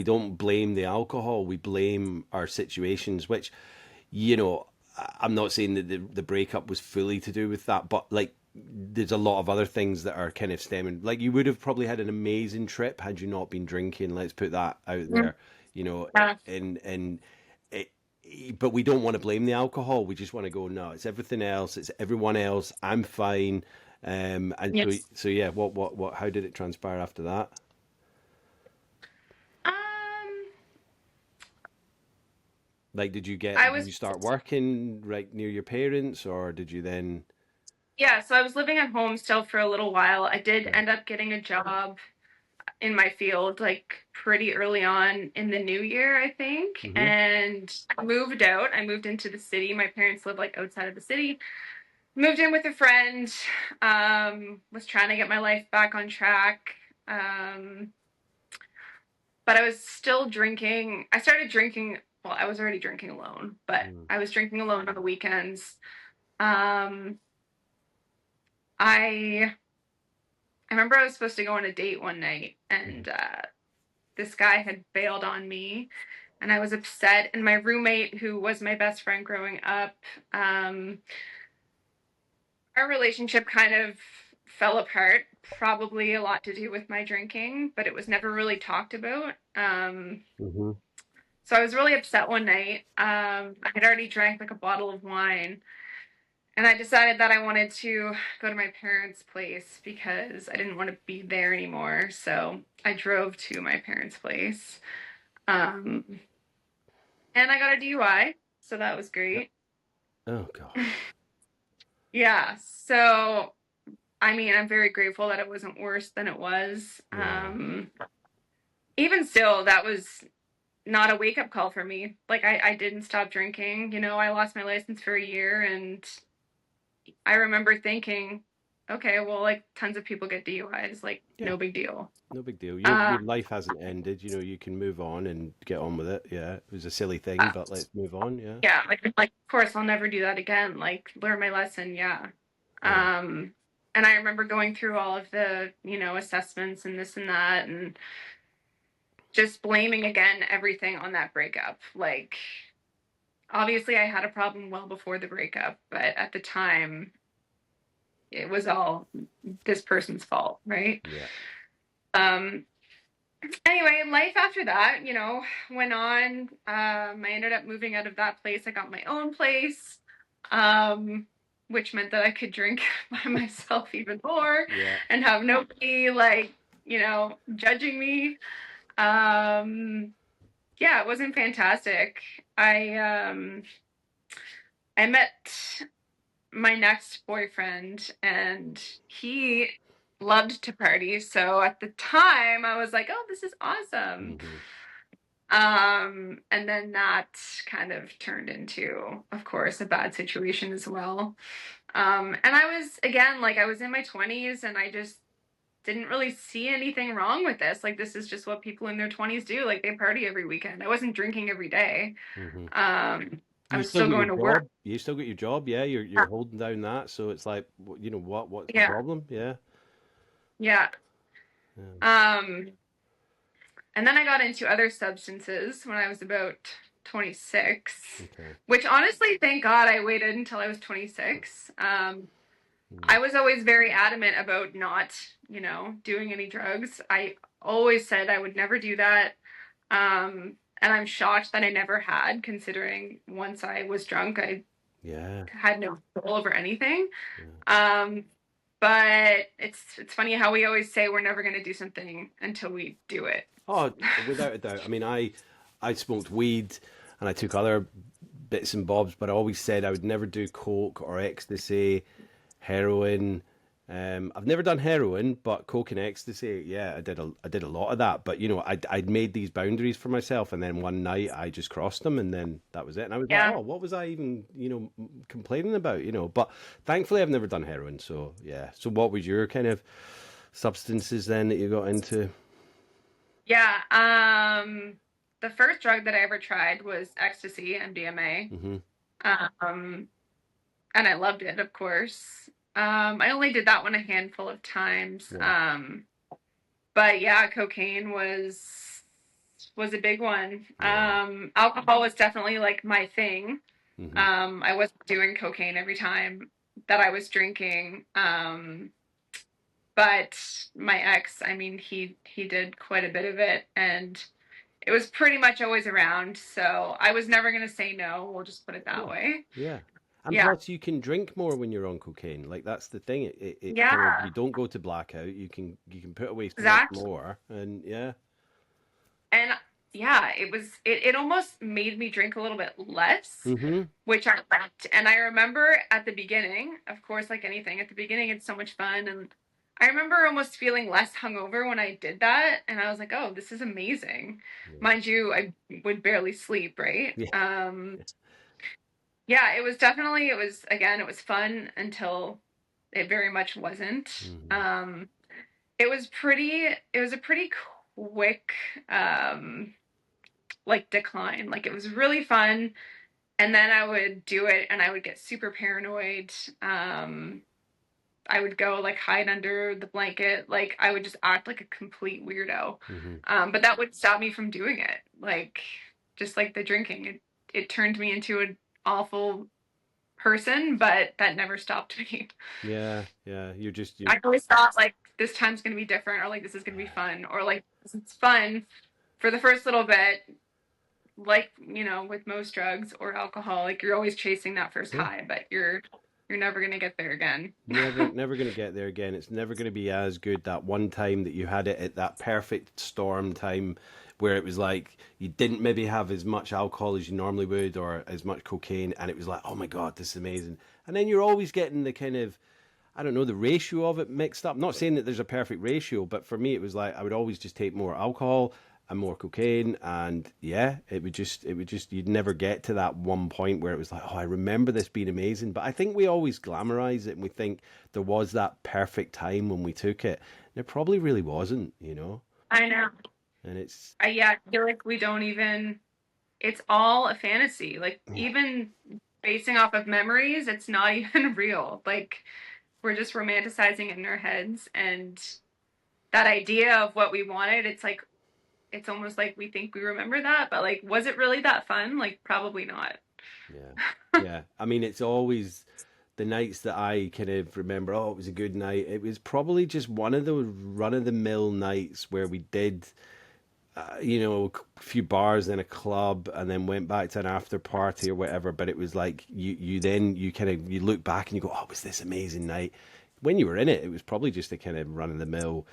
don't blame the alcohol. We blame our situations, which, you know, I'm not saying that the breakup was fully to do with that, but like there's a lot of other things that are kind of stemming. Like you would have probably had an amazing trip had you not been drinking. Let's put that out Mm. there, you know, Yeah. and it, but we don't want to blame the alcohol. We just want to go, no, it's everything else. It's everyone else. I'm fine. And so, Yes. so yeah, how did it transpire after that? Um, Like, I did was you start working right near your parents, or did you then? Yeah, so I was living at home still for a little while. I did Right. end up getting a job in my field like pretty early on in the new year, I think. Mm-hmm. And I moved out. I moved into the city. My parents live like outside of the city. Moved in with a friend. Was trying to get my life back on track. Um, but I was still drinking. I started drinking. Well, I was already drinking alone, but Mm. I was drinking alone on the weekends. Um, I I remember I was supposed to go on a date one night, Mm. and this guy had bailed on me, and I was upset. And my roommate, who was my best friend growing up, um, our relationship kind of fell apart. Probably a lot to do with my drinking, but it was never really talked about. Mm-hmm. So I was really upset one night. I had already drank like a bottle of wine, and I decided that I wanted to go to my parents' place because I didn't want to be there anymore. So I drove to my parents' place. Um, and I got a DUI. So that was great. Oh God. Yeah. So, I mean, I'm very grateful that it wasn't worse than it was. Yeah. Even still, that was not a wake up call for me. Like, I didn't stop drinking. You know, I lost my license for a year, and I remember thinking, okay, well, like tons of people get DUIs, like Yeah. no big deal. No big deal. Uh, Your life hasn't ended. You know, you can move on and get on with it. Yeah. It was a silly thing, but let's move on. Yeah. yeah, like of course I'll never do that again. Like learn my lesson, yeah. Yeah. Um, and I remember going through all of the, assessments and this and that, and just blaming again everything on that breakup. Like obviously I had a problem well before the breakup, but at the time it was all this person's fault, right? Yeah. Um, Anyway, life after that, went on. I ended up moving out of that place. I got my own place, um, which meant that I could drink by myself even more Yeah. and have nobody like, judging me. Um, yeah, it wasn't fantastic. I met my next boyfriend, and he loved to party. So at the time, I was like, "Oh, this is awesome." Mm-hmm. And then that kind of turned into, of course, a bad situation as well. And I was, again, like I was in my 20s, and I just didn't really see anything wrong with this. Like, this is just what people in their 20s do. Like, they party every weekend. I wasn't drinking every day. Mm-hmm. I You was still still got your going to work. job. You still got your job. Yeah. You're holding down that. So it's like, you know, what's the Yeah. problem? Yeah. Yeah. Yeah. Um, and then I got into other substances when I was about 26, Okay. which honestly, thank God I waited until I was 26. Mm. I was always very adamant about not, doing any drugs. I always said I would never do that. And I'm shocked that I never had, considering once I was drunk, I Yeah. had no control over anything. Yeah. Um, but it's funny how we always say we're never going to do something until we do it. Oh, without a doubt. I mean, I smoked weed and I took other bits and bobs, but I always said I would never do coke or ecstasy, heroin, I've never done heroin, but coke and ecstasy, yeah, I did a lot of that. But I'd made these boundaries for myself, and then one night I just crossed them, and then that was it. And I was like, Yeah. oh, what was I even, complaining about, But thankfully, I've never done heroin, so yeah. So what was your kind of substances then that you got into? Yeah. The first drug that I ever tried was ecstasy, MDMA. Hmm. Um, and I loved it, of course. I only did that one a handful of times. Yeah, But yeah, cocaine was a big one. yeah. Alcohol was definitely like my thing. Hmm. I wasn't doing cocaine every time that I was drinking. But my ex, I mean, he did quite a bit of it, and it was pretty much always around. So I was never gonna say no. We'll just put it that Yeah, way. yeah. And Yeah, plus, you can drink more when you're on cocaine. Like that's the thing. It kind of you yeah, don't go to blackout. You can put away so much exactly. more, and yeah. And yeah, it almost made me drink a little bit less, Hmm. which I liked. And I remember at the beginning, of course, like anything, at the beginning it's so much fun. And I remember almost feeling less hungover when I did that. And I was like, oh, this is amazing. Yeah. Mind you, I would barely sleep, right? Yeah. Yeah, it was definitely, it was, again, it was fun until it very much wasn't. Hmm. It was a pretty quick, um, like decline. Like it was really fun. And then I would do it and I would get super paranoid. Um, I would go like hide under the blanket. Like I would just act like a complete weirdo. Hmm. But that would stop me from doing it. Like just like the drinking, it turned me into an awful person, but that never stopped me. Yeah, yeah. You. I always thought like this time's gonna be different, or like this is gonna be fun, or like it's fun for the first little bit, like with most drugs or alcohol, like you're always chasing that first Yeah. high, but you're never gonna get there again. Never gonna get there again. It's never gonna be as good that one time that you had it at that perfect storm time where it was like you didn't maybe have as much alcohol as you normally would or as much cocaine and it was like, oh my God, this is amazing. And then you're always getting the kind of I don't know, the ratio of it mixed up. I'm not saying that there's a perfect ratio, but for me, it was like I would always just take more alcohol and more cocaine, and yeah, you'd never get to that one point where it was like, oh, I remember this being amazing. But I think we always glamorize it and we think there was that perfect time when we took it. And it probably really wasn't. I know. And it's, Yeah, I feel like we don't even. It's all a fantasy. Like yeah, even basing off of memories, it's not even real. Like we're just romanticizing it in our heads, and that idea of what we wanted, it's like it's almost like we think we remember that, but like, was it really that fun? Like, probably not. yeah, yeah. I mean, it's always the nights that I kind of remember, oh, it was a good night. It was probably just one of those run of the mill nights where we did a few bars in a club and then went back to an after party or whatever. But it was like you kind of you look back and you go, oh, it was this amazing night. When you were in it, it was probably just a kind of run of the mill,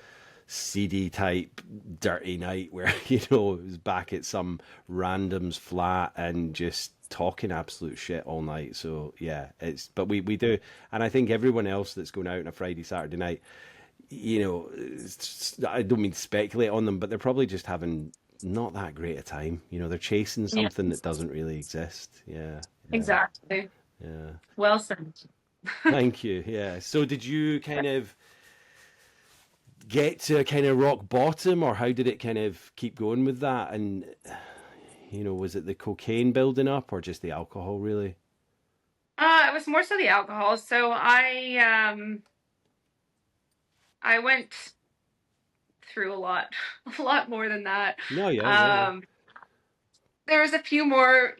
seedy type, dirty night where it was back at some random's flat and just talking absolute shit all night. So yeah, but we do, and I think everyone else that's going out on a Friday, Saturday night I don't mean to speculate on them, but they're probably just having not that great a time. They're chasing Yeah, something that doesn't really exist. Yeah, yeah, exactly. yeah. Well said. Thank you. Yeah. So did you kind of get to a kind of rock bottom, or how did it kind of keep going with that? And was it the cocaine building up, or just the alcohol, really? It was more so the alcohol. So I went through a lot, a lot more than that. No, yeah, yeah, yeah. Um, there was a few more,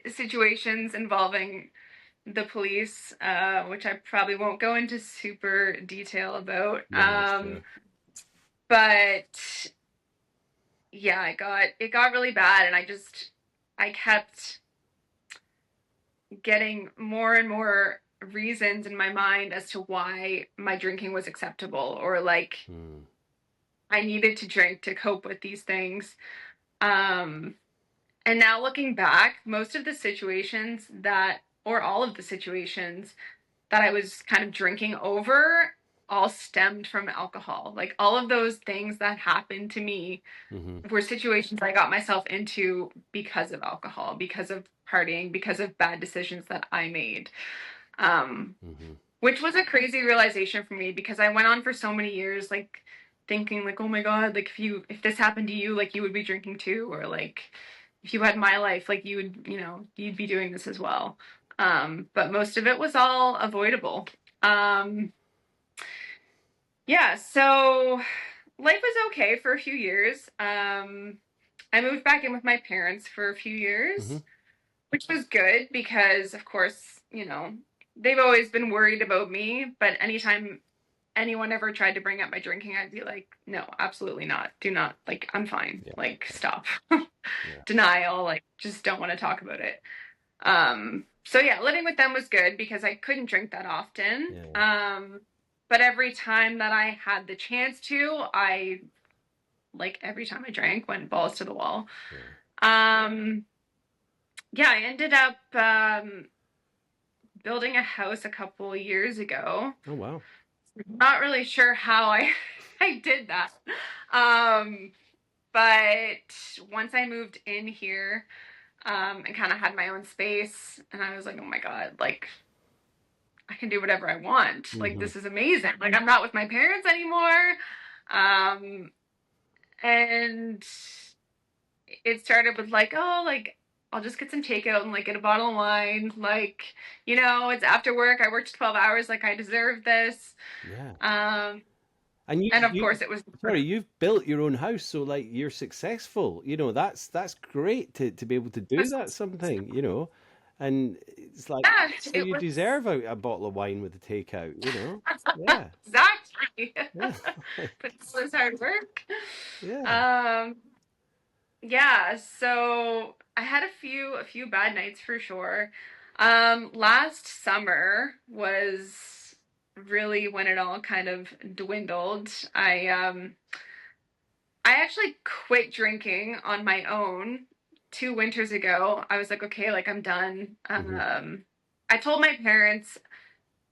situations involving the police, which I probably won't go into super detail about. No, that's fair. But yeah, it got really bad, and I kept getting more and more reasons in my mind as to why my drinking was acceptable, or like Hmm. I needed to drink to cope with these things. Um, and now looking back, most of the or all of the situations that I was kind of drinking over, all stemmed from alcohol. Like all of those things that happened to me Mm-hmm. were situations I got myself into because of alcohol, because of partying, because of bad decisions that I made. Um, Mm-hmm. which was a crazy realization for me because I went on for so many years, like thinking like, oh my God, like if this happened to you, like you would be drinking too, or like if you had my life, like you would, you'd be doing this as well. But most of it was all avoidable. Um, yeah, so life was okay for a few years. I moved back in with my parents for a few Mm-hmm. years, which was good because, of course, they've always been worried about me. But anytime anyone ever tried to bring up my drinking, I'd be like, no, absolutely not. Do not, like, I'm fine. Yeah. Like, stop. Yeah. Denial, like, just don't want to talk about it. So yeah, living with them was good because I couldn't drink that often. Yeah. But every time that I had the chance to, like every time I drank, went balls to the wall. Yeah. Um, yeah, I ended up building a house a couple years ago. Oh wow. Not really sure how I I did that. Um, but once I moved in here, and kind of had my own space, and I was like, oh my God, like I can do whatever I want. Like Mm-hmm. this is amazing. Like I'm not with my parents anymore. Um, and it started with like, oh, like I'll just get some takeout and like get a bottle of wine. Like, it's after work. I worked 12 hours. Like I deserve this. Yeah. Um, And and of you course it was, sorry, you've built your own house, so like you're successful. That's great to be able to do that something. And it's like yeah, so it you was deserve a bottle of wine with a takeout. Yeah. exactly. Yeah. But it was hard work. Yeah. Um, yeah, so I had a few bad nights for sure. Last summer was really when it all kind of dwindled. I actually quit drinking on my own 2 winters ago. I was like, okay, like I'm done. Hmm. I told my parents,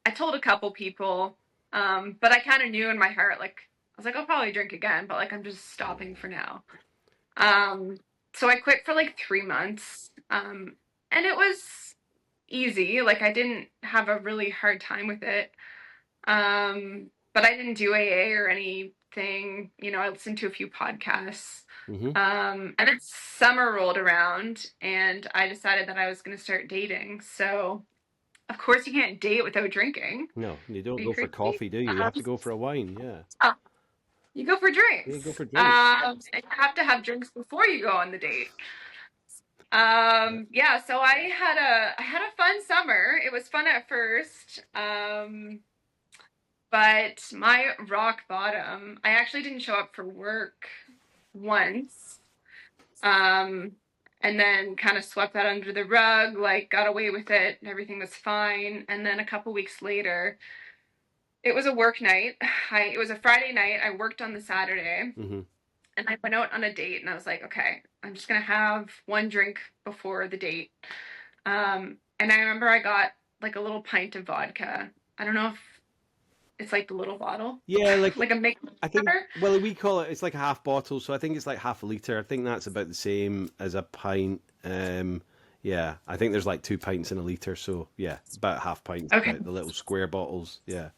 I told a couple people, but I kind of knew in my heart, like I was like, I'll probably drink again, but like I'm just stopping for now. Um, so I quit for like 3 months. And it was easy. Like I didn't have a really hard time with it. But I didn't do AA or anything. I listened to a few podcasts. Hmm. And then summer rolled around and I decided that I was going to start dating. So of course you can't date without drinking. No, you don't Are you go for crazy? coffee, do you? You have to go for a wine. Yeah. Uh, you go for Yeah, go drinks. for drinks. And you have to have drinks before you go on the date. Yeah. Yeah, so I had a fun summer. It was fun at first. But my rock bottom, I actually didn't show up for work once. Um, and then kind of swept that under the rug, like got away with it, and everything was fine. And then a couple weeks later, it was a work night. It was a Friday night. I worked on the Saturday. Hmm. And I went out on a date and I was like, okay, I'm just gonna have one drink before the date. And I remember I got like a little pint of vodka. I don't know if it's like the little bottle, Yeah, like like a mix. I think, well, we call it's like a half bottle, so I think it's like half a liter. I think that's about the same as a pint. Yeah, I think there's like 2 pints in a liter, so yeah, about half pints, Okay. like the little square bottles. Yeah,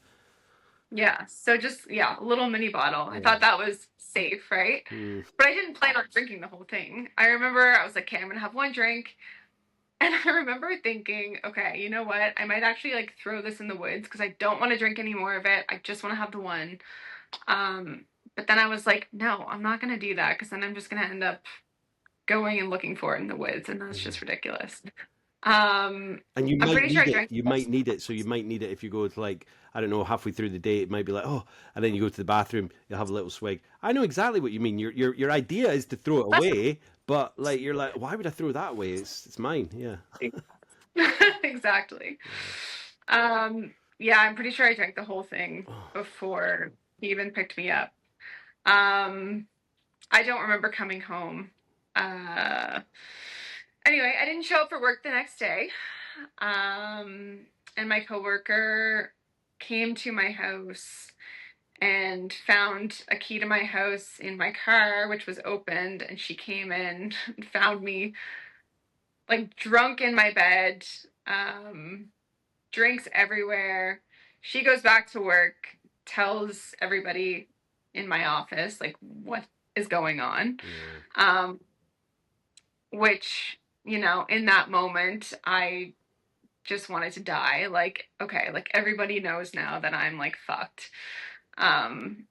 Yeah. So just, yeah, a little mini bottle. I yeah. thought that was safe, right? Mm. But I didn't plan on drinking the whole thing. I remember I was like, okay, I'm gonna have one drink. And I remember thinking, okay, you know what? I might actually like throw this in the woods because I don't want to drink any more of it. I just want to have the one. Um, but then I was like, no, I'm not gonna do that because then I'm just gonna end up going and looking for it in the woods, and that's Mhm. just ridiculous. And you I'm might pretty sure I need it. drank. You might need it. So you might need it if you go to like, I don't know, halfway through the day. It might be like, oh, and then you go to the bathroom. You'll have a little swig. I know exactly what you mean. Your idea is to throw it away, but like you're like, why would I throw that away? It's mine. Yeah. Exactly. Yeah. Yeah, I'm pretty sure I drank the whole thing Oh. before he even picked me up. Um, I don't remember coming home. Uh, anyway, I didn't show up for work the next day. And my coworker came to my house and found a key to my house in my car, which was opened, and she came in and found me like drunk in my bed, drinks everywhere. She goes back to work, tells everybody in my office like what is going on. Yeah. Which, in that moment, I just wanted to die. Like, okay, like everybody knows now that I'm like fucked. Um,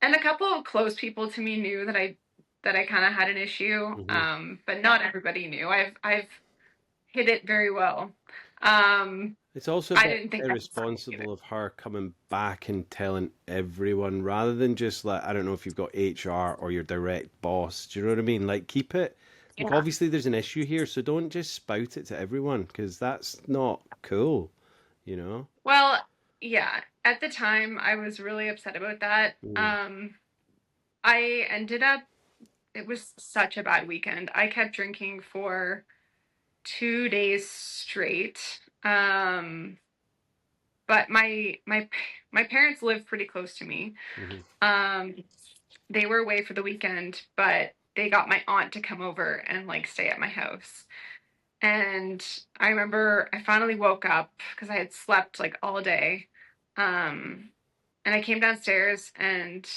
and a couple of close people to me knew that I kind of had an issue. Hmm. But not everybody knew. I've hid it very well. Um, It's also a I bit didn't think that was something either. irresponsible of her coming back and telling everyone rather than just like, I don't know if you've got HR or your direct boss. Do you know what I mean? Like, keep it. Like, Yeah. obviously, there's an issue here, so don't just spout it to everyone because that's not cool, you know? Well, yeah. At the time, I was really upset about that. Mm. I ended up. It was such a bad weekend. I kept drinking for 2 days straight. But my parents live pretty close to me. Hmm. Um, they were away for the weekend, but they got my aunt to come over and like stay at my house. And I remember I finally woke up because I had slept like all day. Um, and I came downstairs and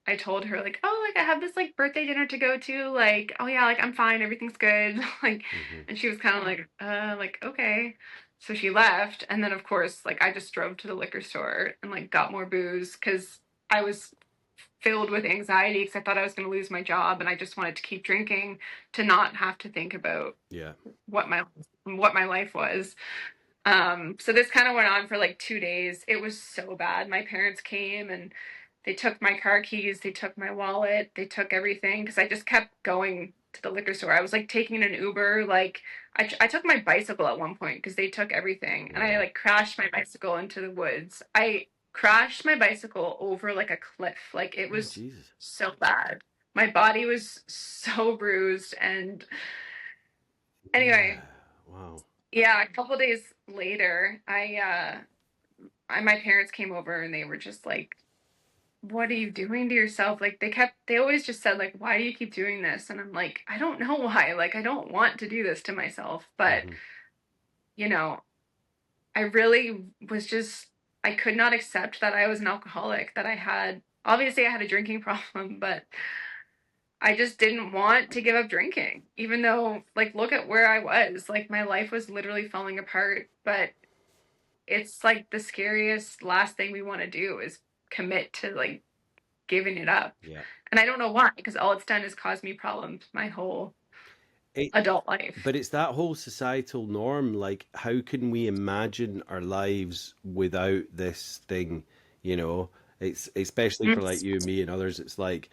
I told her like, oh, like I have this like birthday dinner to go to. Like, oh yeah, like I'm fine, everything's good. Like, Hmm. and she was kind of like okay. So she left, and then of course, like I just drove to the liquor store and like got more booze because I was filled with anxiety because I thought I was going to lose my job, and I just wanted to keep drinking to not have to think about Yeah. what my life was. So this kind of went on for like 2 days. It was so bad. My parents came and they took my car keys, they took my wallet, they took everything because I just kept going to the liquor store. I was like taking an Uber. Like I took my bicycle at one point because they took everything, and I Wow. like crashed my bicycle into the woods. I crashed my bicycle over like a cliff. Like it Oh, was Jesus. so bad. My body was so bruised, and Yeah. anyway, Wow. yeah, a couple days later, my parents came over and they were just like, "What are you doing to yourself?" Like they always just said like, "Why do you keep doing this?" And I'm like, "I don't know why. Like I don't want to do this to myself." But, Hmm. you know, I really was just I could not accept that I was an alcoholic, that I had obviously I had a drinking problem, but I just didn't want to give up drinking, even though like look at where I was. Like my life was literally falling apart, but it's like the scariest last thing we want to do is commit to like giving it up. Yeah. And I don't know why, because all it's done is cause me problems my whole It, adult life. but it's that whole societal norm. Like, how can we imagine our lives without this thing? You know, it's especially for like Mm. you and me and others. It's like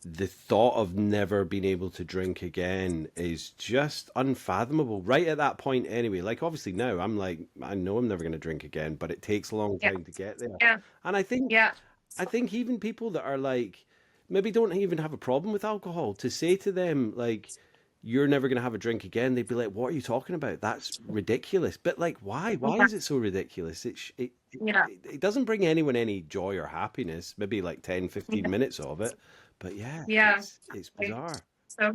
the thought of never being able to drink again is just unfathomable right at that point anyway. Like obviously now I'm like I know I'm never going to drink again, but it takes a long Yeah, time to get there. yeah, And yeah, I think even people that are like maybe don't even have a problem with alcohol, to say to them like you're never going to have a drink again, they'd be like, what are you talking about? That's ridiculous. But like, why yeah, is it so ridiculous? yeah, It doesn't bring anyone any joy or happiness, maybe like 10, yeah, 15 minutes of it. But yeah, yeah. it's Okay. bizarre. So,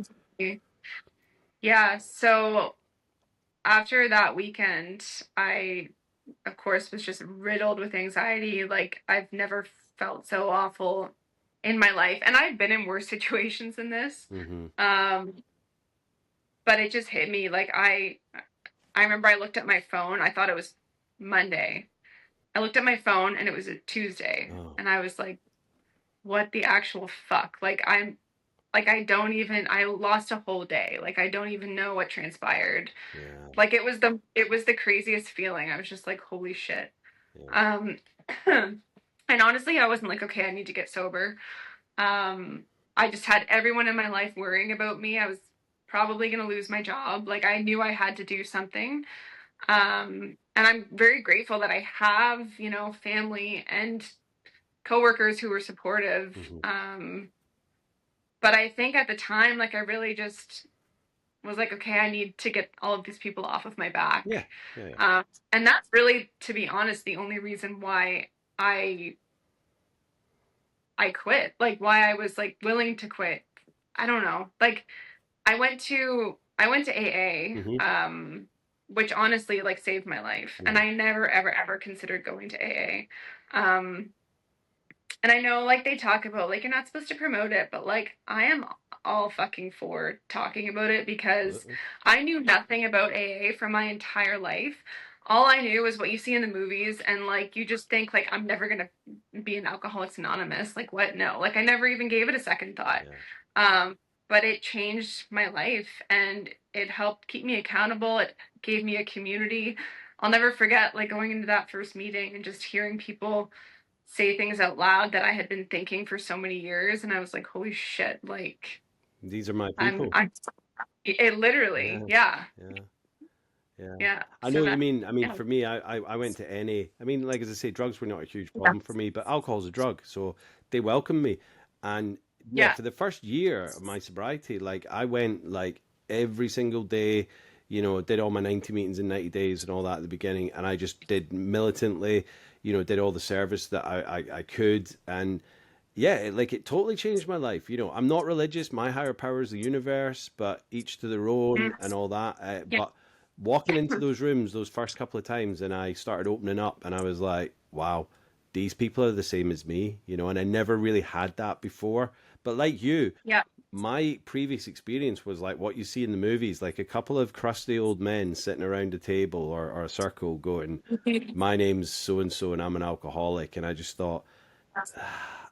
yeah. So after that weekend, I, of course, was just riddled with anxiety. Like I've never felt so awful in my life, and I've been in worse situations than this. Hmm. Um, but it just hit me. Like I remember I looked at my phone. I thought it was Monday. I looked at my phone and it was a Tuesday, Oh, and I was like, "What the actual fuck?" Like I don't even. I lost a whole day. Like I don't even know what transpired. yeah, Like it was the craziest feeling. I was just like, "Holy shit." yeah. Um, and honestly, I wasn't like, "Okay, I need to get sober." I just had everyone in my life worrying about me. I was probably going to lose my job. Like I knew I had to do something. And I'm very grateful that I have, family and coworkers who were supportive. Hmm. But I think at the time, like I really just was like, okay, I need to get all of these people off of my Yeah, back. yeah, yeah. And that's really, to be honest, the only reason why I I quit, like why I was like willing to quit. I don't know. Like I went to AA, Hmm. which honestly like saved my life. And Yeah. I never ever ever considered going to AA. Um, and I know like they talk about like you're not supposed to promote it, but like I am all fucking for talking about it because Absolutely. I knew nothing about AA for my entire life. All I knew was what you see in the movies, and like you just think like I'm never gonna be an Alcoholics Anonymous. Like what? No, like I never even gave it a second thought. Yeah. Um, but it changed my life and it helped keep me accountable. It gave me a community. I'll never forget like going into that first meeting and just hearing people say things out loud that I had been thinking for so many years, and I was like, holy shit, like These are my I'm people. I'm it literally, Yeah. yeah. Yeah. Yeah. Yeah. I know So what you that mean. I mean, yeah. for me, I went to NA. I mean, like as I say, drugs were not a huge Yeah. problem for me, but alcohol's a drug, so they welcomed me. And yeah, Yeah. for the first year of my sobriety, like I went like every single day, did all my 90 meetings in 90 days and all that at the beginning, and I just did militantly, did all the service that I could, and yeah, it totally changed my life. I'm not religious. My higher power is the universe, but each to their own Mm, and all that. yeah. But walking into those rooms those first couple of times, and I started opening up, and I was like, wow, these people are the same as me, and I never really had that before. But like you, Yeah. my previous experience was like what you see in the movies, like a couple of crusty old men sitting around a table or a circle going, my name's so and so, and I'm an alcoholic. And I just thought,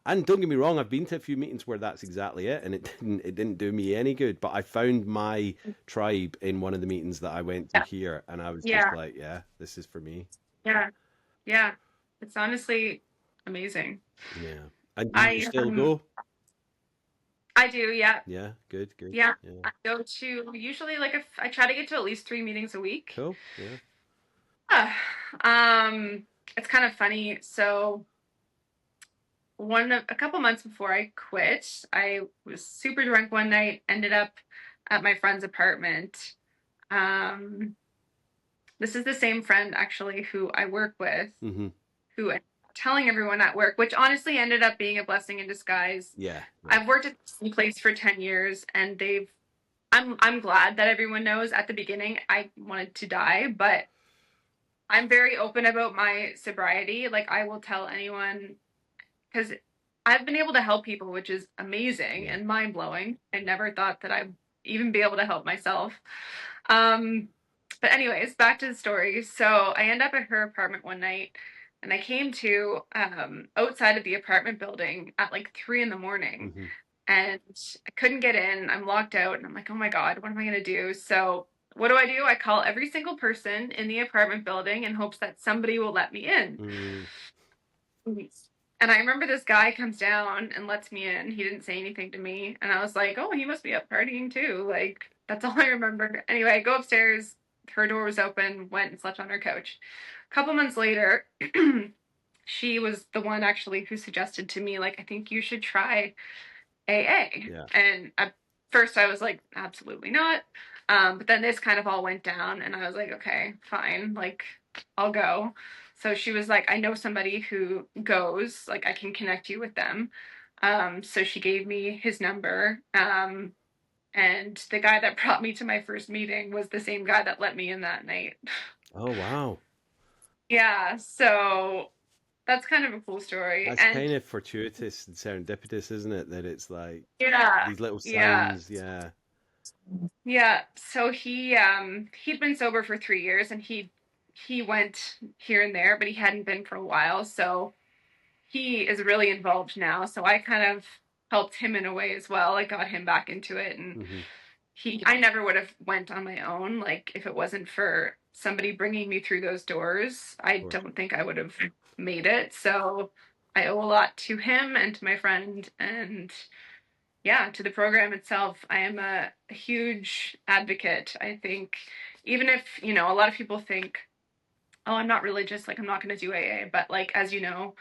and don't get me wrong, I've been to a few meetings where that's exactly it, and it didn't do me any good. But I found my tribe in one of the meetings that I went to Yeah. here, and I was just Yeah. like, yeah, this is for me. Yeah. Yeah. It's honestly amazing. Yeah. And do you I still go? I do, yeah. Yeah, good, good. Yeah. Yeah, I go to usually like if I try to get to at least 3 meetings a week. cool. Yeah. Yeah. Um, it's kind of funny. So a couple months before I quit, I was super drunk one night, ended up at my friend's apartment. Um, this is the same friend actually who I work with, Mm-hmm. who ended up telling everyone at work, which honestly ended up being a blessing in disguise. Yeah, yeah, I've worked at the same place for 10 years and I'm glad that everyone knows. At the beginning I wanted to die, but I'm very open about my sobriety. Like I will tell anyone because I've been able to help people, which is amazing yeah. and mind blowing. I never thought that I'd even be able to help myself. Um, but anyways, back to the story. So I end up at her apartment one night, and I came to outside of the apartment building at like 3 in the morning, Mm-hmm. and I couldn't get in. I'm locked out, and I'm like, oh my god, what am I gonna do? So what do? I call every single person in the apartment building in hopes that somebody will let me in. Mm, And I remember this guy comes down and lets me in. He didn't say anything to me. And I was like, oh, he must be up partying too. Like, that's all I remember. Anyway, I go upstairs. Her door was open, went and slept on her couch. A couple months later, she was the one actually who suggested to me, like, I think you should try AA. yeah. And at first I was like, absolutely not. But then this kind of all went down, and I was like, okay, fine. Like, I'll go. So she was like, I know somebody who goes, like, I can connect you with them. So she gave me his number. And the guy that brought me to my first meeting was the same guy that let me in that night. Oh, wow. Yeah, so that's kind of a cool story. That's And kind of fortuitous and serendipitous, isn't it? That it's like yeah, these little yeah. signs. Yeah. Yeah, so he'd been sober for 3 years, and he went here and there, but he hadn't been for a while. So he is really involved now. So I kind of helped him in a way as well. I got him back into it, and Mm-hmm. I never would have went on my own. Like if it wasn't for somebody bringing me through those doors, Of I course. don't think I would have made it. So I owe a lot to him and to my friend, and yeah, to the program itself. I am a huge advocate. I think even if, a lot of people think, oh, I'm not religious, like I'm not going to do AA, but like, as you know,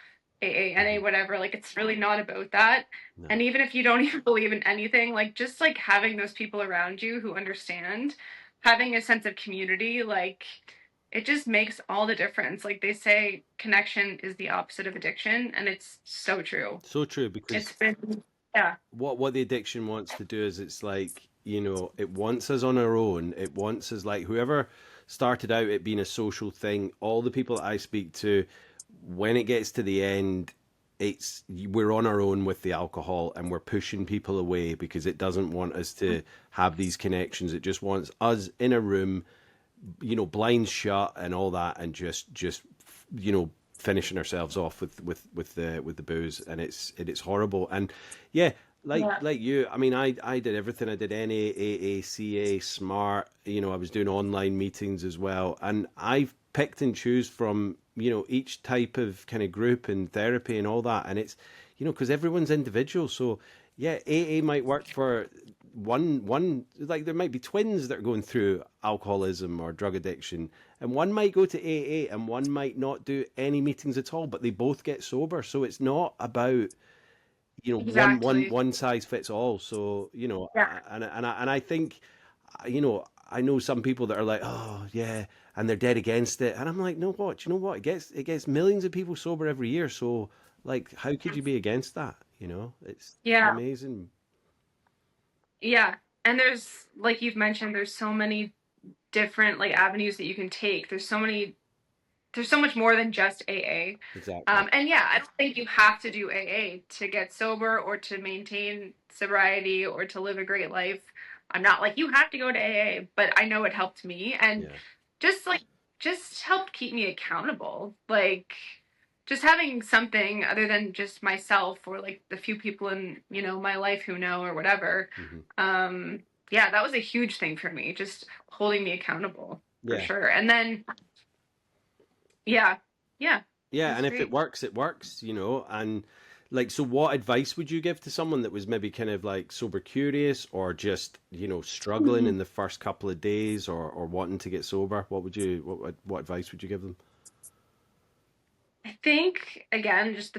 AA, NA, Mm-hmm. whatever, like it's really not about that. No. And even if you don't even believe in anything, like just like having those people around you who understand, having a sense of community, like it just makes all the difference. Like they say, connection is the opposite of addiction, and it's so true. So true, because It's been, yeah, what the addiction wants to do is, it's like, it wants us on our own. It wants us, like, whoever started out it being a social thing, all the people that I speak to, when it gets to the end, it's we're on our own with the alcohol, and we're pushing people away because it doesn't want us to have these connections. It just wants us in a room, blinds shut and all that, and just finishing ourselves off with the booze, and it's horrible. And yeah, yeah, like you, I mean, I did everything. I did NA, AA, CA, Smart. I was doing online meetings as well, and I've picked and choose from each type of kind of group and therapy and all that, and it's because everyone's individual. So yeah, AA might work for one, like there might be twins that are going through alcoholism or drug addiction, and one might go to AA and one might not do any meetings at all, but they both get sober. So it's not about one one exactly. one size fits all. So Yeah, and I think I know some people that are like, oh yeah, and they're dead against it, and I'm like, no, what? You know what? It gets millions of people sober every year. So like, how could you be against that? It's yeah, amazing. yeah. And there's, like you've mentioned, there's so many different like avenues that you can take. There's so much more than just AA. Exactly. And yeah, I don't think you have to do AA to get sober or to maintain sobriety or to live a great life. I'm not like you have to go to AA, but I know it helped me and Yeah. just like just helped keep me accountable. Like just having something other than just myself or like the few people in, my life who know or whatever. Hmm. Um yeah, that was a huge thing for me, just holding me accountable for Yeah. sure. And then yeah, yeah, it Yeah, was and if it great. works, it works, and like, so what advice would you give to someone that was maybe kind of like sober curious, or just, struggling in the first couple of days, or wanting to get sober? What advice would you give them? I think again, just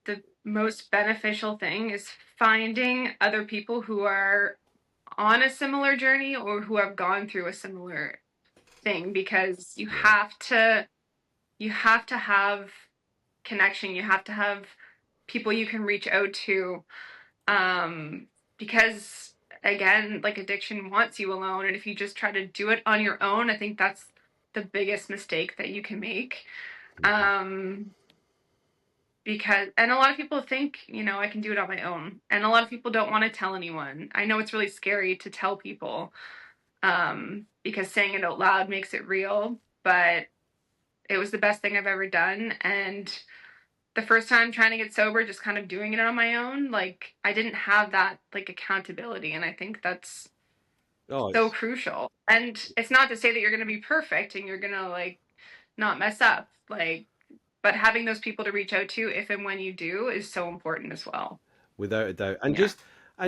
the most beneficial thing is finding other people who are on a similar journey or who have gone through a similar thing because you Yeah. have to have connection. You have to have people you can reach out to um because again, like addiction wants you alone and if you just try to do it on your own, I think that's the biggest mistake that you can make. Hmm. Um because and a lot of people think I can do it on my own and a lot of people don't want to tell anyone. I know it's really scary to tell people because saying it out loud makes it real, but it was the best thing I've ever done. And the first time trying to get sober, just kind of doing it on my own, like I didn't have that like accountability, and I think that's Oh, so it's crucial. And it's not to say that you're going to be perfect and you're going to like not mess up, like, but having those people to reach out to if and when you do is so important as well. without a doubt, and Yeah.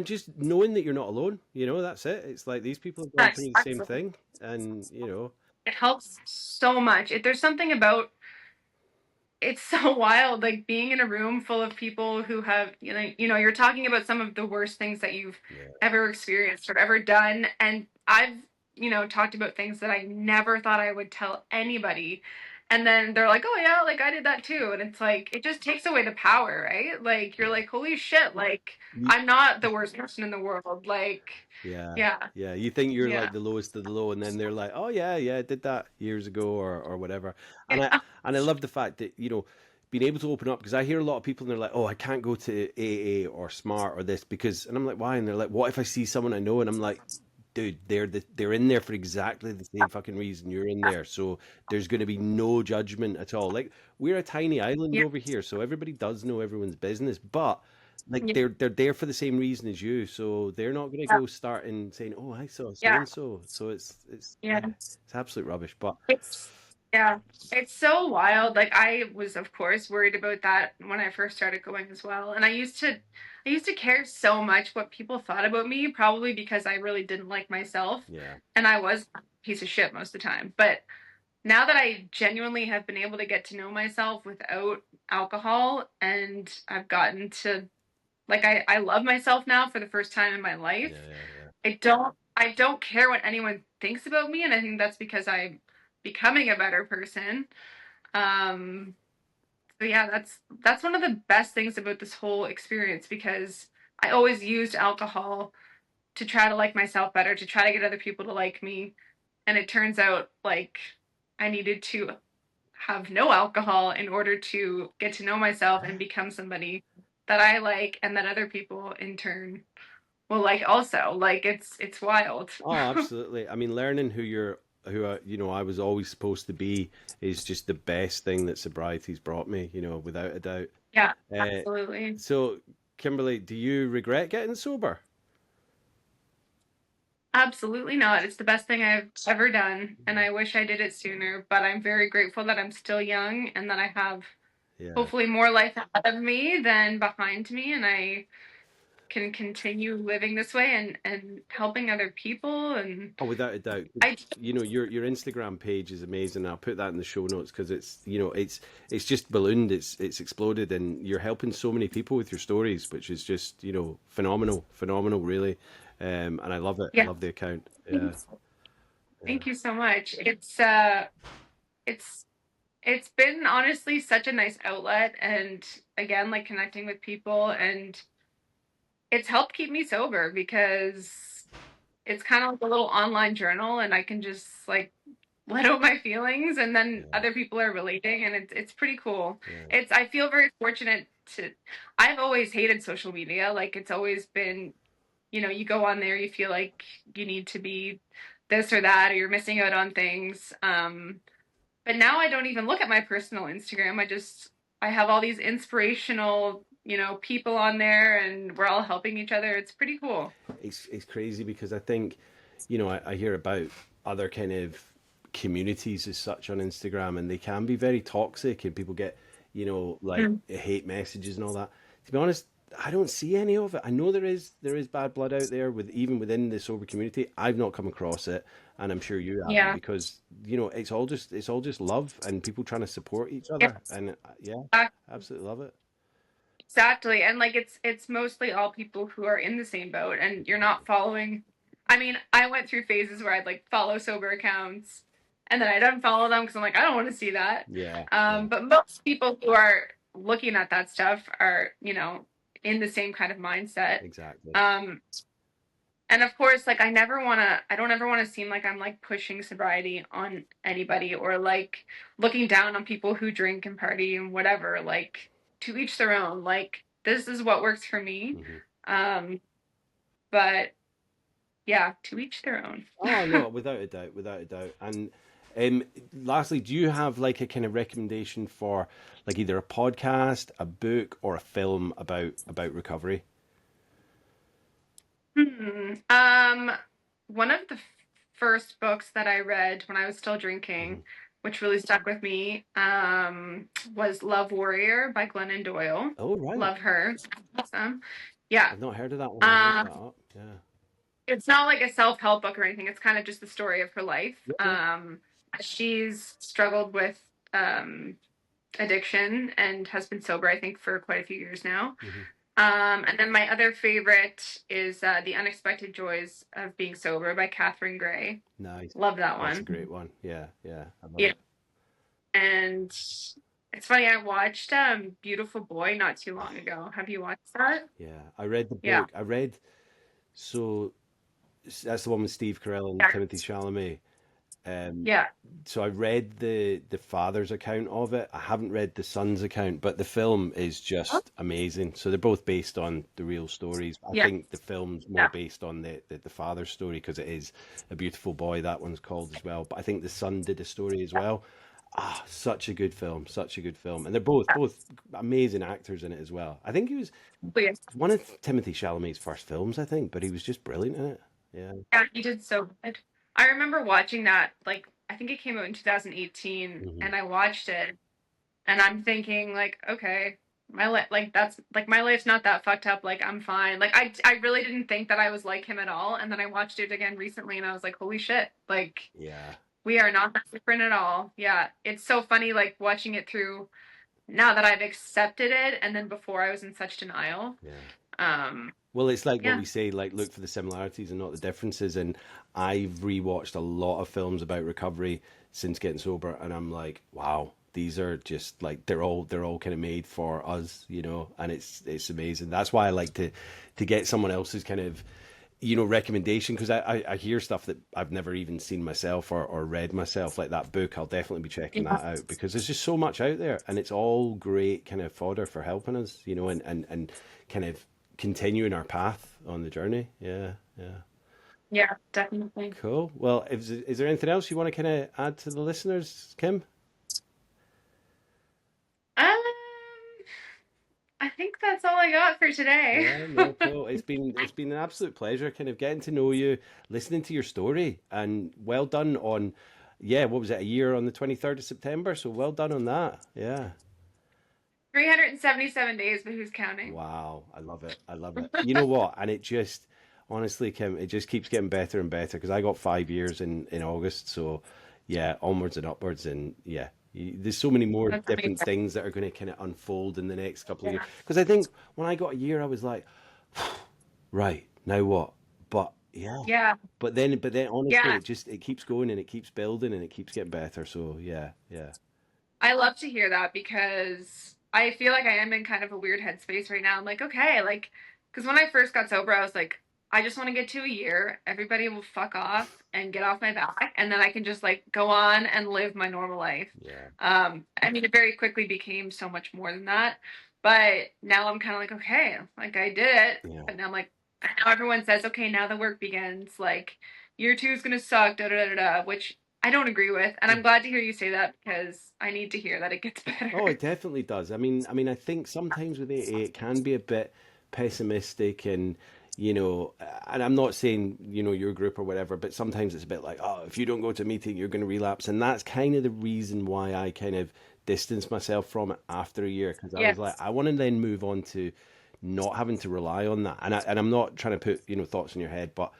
just knowing that you're not alone. That's it. It's like these people have gone Nice. through the same Excellent. thing, and It helps so much. There's something about it's so wild, like being in a room full of people who have, you're talking about some of the worst things that you've yeah, ever experienced or ever done. And I've, talked about things that I never thought I would tell anybody. And then they're like, oh yeah, like I did that too. And it's like, it just takes away the power, right? Like, you're yeah. like, holy shit, like, I'm not the worst person in the world. Like, Yeah, yeah, yeah. You think you're yeah, like the lowest of the low, and then they're like, "Oh yeah, yeah, I did that years ago, or whatever." And I yeah, and I love the fact that being able to open up, because I hear a lot of people and they're like, "Oh, I can't go to AA or Smart or this because," and I'm like, "Why?" And they're like, "What if I see someone I know?" And I'm like, "Dude, they're in there for exactly the same fucking reason you're in there. So there's going to be no judgment at all. Like, we're a tiny island yeah, over here, so everybody does know everyone's business, but." Like, yeah, they're there for the same reason as you, so they're not going to go starting saying, "Oh, I saw so yeah, and so." So it's yeah. yeah, it's absolute rubbish. But It's yeah, it's so wild. Like I was of course worried about that when I first started going as well. And I used to care so much what people thought about me, probably because I really didn't like myself yeah, and I was a piece of shit most of the time. But now that I genuinely have been able to get to know myself without alcohol and I've gotten to like I love myself now for the first time in my life. yeah, yeah, yeah. I don't care what anyone thinks about me and I think that's because I becoming a better person. Um, so yeah, that's one of the best things about this whole experience, because I always used alcohol to try to like myself better, to try to get other people to like me. And it turns out like I needed to have no alcohol in order to get to know myself and become somebody that I like and that other people in turn will like also. Like it's wild. Oh, absolutely. I mean, learning I was always supposed to be is just the best thing that sobriety's brought me, without a doubt. Yeah, Uh, absolutely. so, Kimberly, do you regret getting sober? Absolutely not. It's the best thing I've ever done, and I wish I did it sooner, but I'm very grateful that I'm still young and that I have Yeah. hopefully more life ahead of me than behind me, and I can continue living this way and helping other people. And Oh, without a doubt. I Your Instagram page is amazing. I'll put that in the show notes because it's just ballooned. It's exploded, and you're helping so many people with your stories, which is just phenomenal, phenomenal, really. And I love it. I yeah, love the account. Yeah, yeah. thank you so much. It's it's been honestly such a nice outlet, and again, like connecting with people, and it's helped keep me sober because it's kind of like a little online journal, and I can just like let out my feelings, and then Yeah, other people are relating, and it's pretty cool. yeah. It's I feel very fortunate to I've always hated social media. Like it's always been, you go on there, you feel like you need to be this or that, or you're missing out on things. But now I don't even look at my personal Instagram. I have all these inspirational, people on there, and we're all helping each other. It's pretty cool. It's crazy because I think, I hear about other kind of communities as such on Instagram, and they can be very toxic, and people get, like Mm. hate messages and all that. To be honest, I don't see any of it. I know there is bad blood out there with even within the sober community. I've not come across it, and I'm sure you haven't Yeah. because it's all just love and people trying to support each other. Yes. And yeah, absolutely love it. Exactly. And like it's mostly all people who are in the same boat, and you're not following. I mean, I went through phases where I'd like follow sober accounts, and then I'd unfollow them because I'm like, I don't want to see that. Yeah, yeah, But most people who are looking at that stuff are, in the same kind of mindset. exactly. Um, and of course, like I don't ever want to seem like I'm like pushing sobriety on anybody, or like looking down on people who drink and party and whatever. Like, to each their own. Like, this is what works for me. Hmm. Um, but yeah, to each their own. Oh no, without a doubt, without a doubt. And um, lastly, do you have like a kind of recommendation for like either a podcast, a book, or a film about recovery? Hmm. One of the first books that I read when I was still Hmm. drinking, which really stuck with me, was Love Warrior by Glennon Doyle. Oh right, Love her. Awesome. Yeah. I've not heard of that one. I'll look Um, that up. Yeah, it's not like a self-help book or anything. It's kind of just the story of her life. yeah, yeah. She's struggled with um, addiction and has been sober, I think, for quite a few years now. Hmm. And then my other favorite is The Unexpected Joys of Being Sober by Catherine Gray. Nice. Love that That's a one. great one. Yeah, yeah, I love Yeah. it. And it's funny, I watched Beautiful Boy not too long Oh, ago. Have you watched that? yeah, I read the Yeah. book. So that's the one with Steve Carell and Yeah. Timothy Chalamet. Um, Yeah. so I read the father's account of it. I haven't read the son's account, but the film is just amazing. So they're both based on the real stories. I Yeah. think the film's more Yeah. based on the father's story because it is A Beautiful Boy. That one's called as well. But I think the son did a story as well. Ah, such a good film, such a good film, and they're both amazing actors in it as well. I think he was Yeah. one of Timothy Chalamet's first films, I think, but he was just brilliant in it. Yeah. Yeah, he did so good. I remember watching that, like, I think it came out in 2018, Hmm. and I watched it, and I'm thinking, like, okay, my life, like, that's, like, my life's not that fucked up, like, I'm fine. Like, I really didn't think that I was like him at all, and then I watched it again recently, and I was like, holy shit, like, Yeah. we are not that different at all. Yeah, it's so funny, like, watching it through, now that I've accepted it, and then before I was in such denial. Yeah. Well, it's like what Yeah. we say, like look for the similarities and not the differences. And I've rewatched a lot of films about recovery since getting sober, and I'm like, wow, these are just like they're all kind of made for us, and it's amazing. That's why I like to get someone else's kind of recommendation, because I hear stuff that I've never even seen myself or read myself, like that book. I'll definitely be checking Yeah. that out because there's just so much out there, and it's all great kind of fodder for helping us, and kind of continuing our path on the journey. Yeah, yeah. Yeah, definitely. Cool. Well, is there anything else you want to kind of add to the listeners, Kim? Um, I think that's all I got for today. Yeah, no, cool. It's been an absolute pleasure kind of getting to know you, listening to your story, and well done on, yeah, what was it, a year on the 23rd of September? So well done on that. Yeah. 377 days, but who's counting? Wow, I love it. I love it. You know what? And it just, honestly, Kim, it just keeps getting better and better because I got 5 years in August. So, yeah, onwards and upwards, and yeah, there's so many more That's different amazing. things that are going to kind of unfold in the next couple of years. Yeah. Because I think when I got a year, I was like, right, now what? But yeah, Yeah. but then, honestly, Yeah. it keeps going and it keeps building and it keeps getting better. So yeah, yeah, I love to hear that because I feel like I am in kind of a weird headspace right now. I'm like, okay, like, because when I first got sober, I was like, I just want to get to a year. Everybody will fuck off and get off my back, and then I can just like go on and live my normal life. yeah, I mean, it very quickly became so much more than that. But now I'm kind of like, okay, like I did it. yeah. But now I'm like, now everyone says, okay, now the work begins. Like, year two is gonna suck, da da da da, which I don't agree with, and I'm glad to hear you say that because I need to hear that it gets Oh, better. it definitely does. I mean, I think sometimes with AA it can be a bit pessimistic, and and I'm not saying your group or whatever, but sometimes it's a bit like, oh, if you don't go to a meeting, you're going to relapse, and that's kind of the reason why I kind of distanced myself from it after a year, because I was like, Yes. I want to then move on to not having to rely on that, and I'm not trying to put thoughts in your head, but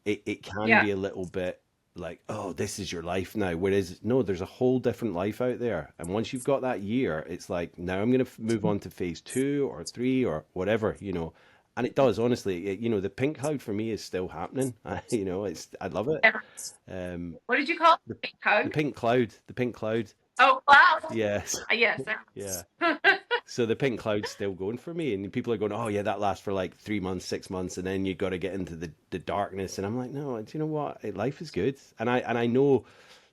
it can Yeah. be a little bit like, oh, this is your life now. Whereas, no, there's a whole different life out there. And once you've got that year, it's like, now I'm going to move on to phase two or three or whatever. And it does, honestly. The pink cloud for me is still happening. I love it. Yeah. Um, What did you call it? the, Big the hug? pink cloud, the pink cloud. Oh, wow. Yes. Yes. Yeah. So the pink cloud's still going for me, and people are going, "Oh yeah, that lasts for like 3 months, 6 months, and then you got to get into the darkness." And I'm like, "No, do you know what? Life is good." And I know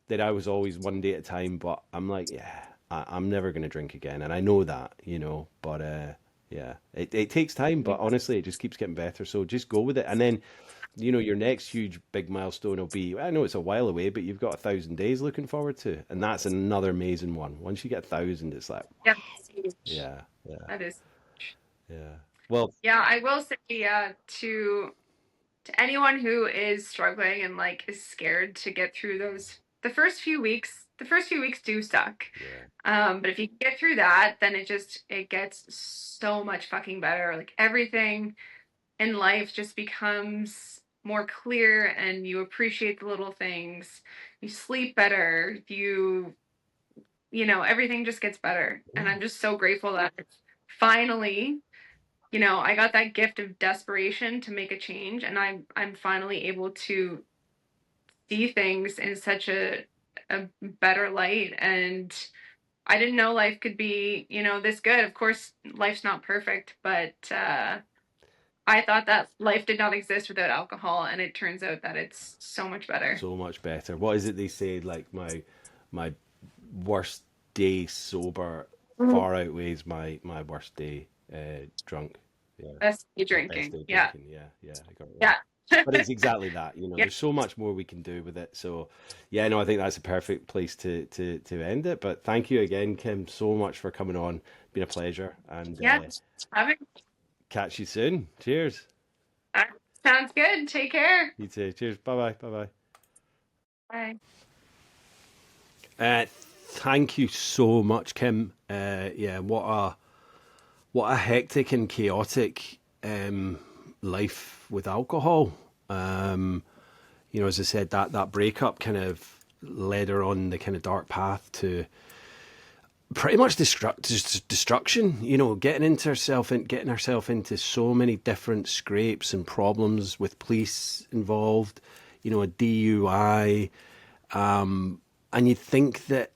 that I was always one day at a time, but I'm like, yeah, I'm never gonna drink again, and I know that. But yeah, it takes time, but Yeah. honestly, it just keeps getting better. So just go with it, and then your next huge big milestone will be, I know it's a while away, but you've got 1,000 days looking forward to, and that's another amazing one. Once you get 1,000, it's like, Yeah. That's huge. yeah, yeah, That is. yeah. Well, Yeah, I will say, to anyone who is struggling and like is scared to get through those the first few weeks do suck. yeah, But if you get through that, then it gets so much fucking better. Like everything in life just becomes more clear and you appreciate the little things. You sleep better. Everything just gets better. And I'm just so grateful that finally, I got that gift of desperation to make a change, and I'm finally able to see things in such a better light. And I didn't know life could be, this good. Of course, life's not perfect, but I thought that life did not exist without alcohol, and it turns out that it's so much better. so much better. What is it they say? Like my worst day sober Mhm. far outweighs my worst day drunk. Yeah, Best be or best drinking. day Yeah. drinking. Yeah, yeah, I got it right. Yeah. But it's exactly that. Yeah. There's so much more we can do with it. So, yeah, no, I think that's a perfect place to end it. But thank you again, Kim, so much for coming on. Been a pleasure, and Yeah. Having, catch you soon. Cheers. sounds good. Take care. You too. Cheers. Bye bye. Bye Bye. bye. Thank you so much, Kim. Yeah, what a hectic and chaotic life with alcohol. As I said, that breakup kind of led her on the kind of dark path to pretty much destruction, you know, getting herself into so many different scrapes and problems with police involved, you know, a DUI. And you'd think that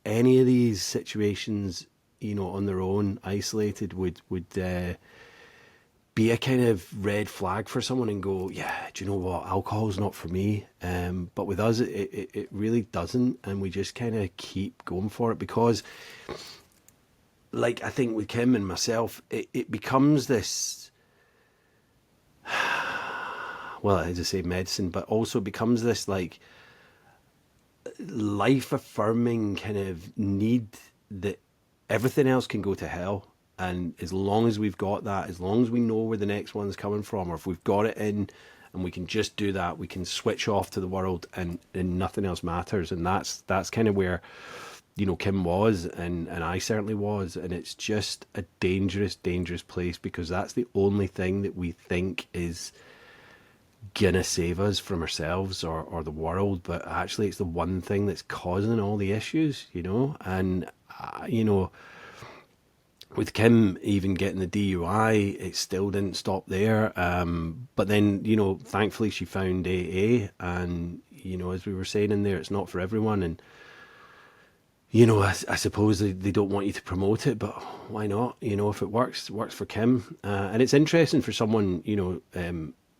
any of these situations, you know, on their own, isolated, would be a kind of red flag for someone and go, yeah, do you know what? Alcohol's not for me. But with us, it really doesn't. And we just kind of keep going for it because, like, I think with Kim and myself, it becomes this, well, as I say, medicine, but also becomes this, like, life affirming kind of need that everything else can go to hell. And as long as we've got that, as long as we know where the next one's coming from, or if we've got it in and we can just do that, we can switch off to the world and nothing else matters. And that's kind of where, you know, Kim was, and I certainly was. And it's just a dangerous, dangerous place because that's the only thing that we think is gonna save us from ourselves or the world, but actually it's the one thing that's causing all the issues, you know. And you know, with Kim even getting the DUI, it still didn't stop there. But then, you know, thankfully she found AA, and you know, as we were saying in there, it's not for everyone. And you know, I suppose they don't want you to promote it, but why not? You know, if it works for Kim. And it's interesting for someone, you know,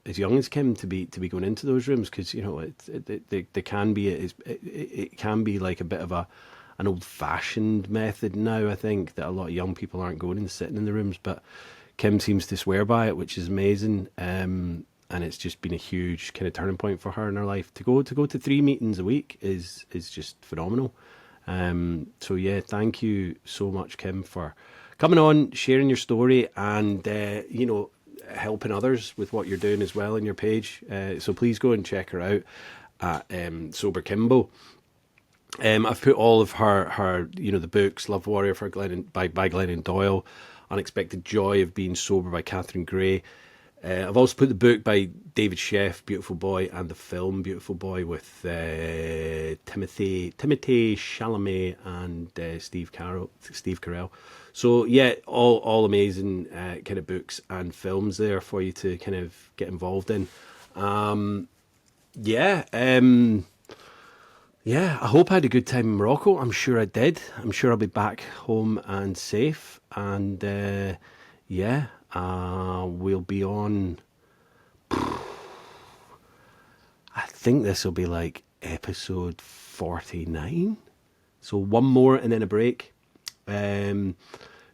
as young as Kim to be going into those rooms, because you know they can be it can be like a bit of an old fashioned method now. I think that a lot of young people aren't going and sitting in the rooms, but Kim seems to swear by it, which is amazing. And it's just been a huge kind of turning point for her in her life. To go to 3 meetings a week is just phenomenal. So yeah, thank you so much, Kim, for coming on, sharing your story, and you know, helping others with what you're doing as well on your page. So please go and check her out at Sober Kimbo. I've put all of her, you know, the books, Love Warrior by Glennon Doyle, Unexpected Joy of Being Sober by Catherine Gray. I've also put the book by David Sheff, Beautiful Boy, and the film Beautiful Boy with Timothée Chalamet and Steve Carell. So yeah, all amazing kind of books and films there for you to kind of get involved in. Yeah, I hope I had a good time in Morocco. I'm sure I did. I'm sure I'll be back home and safe. And we'll be on. I think this will be like episode 49. So one more and then a break.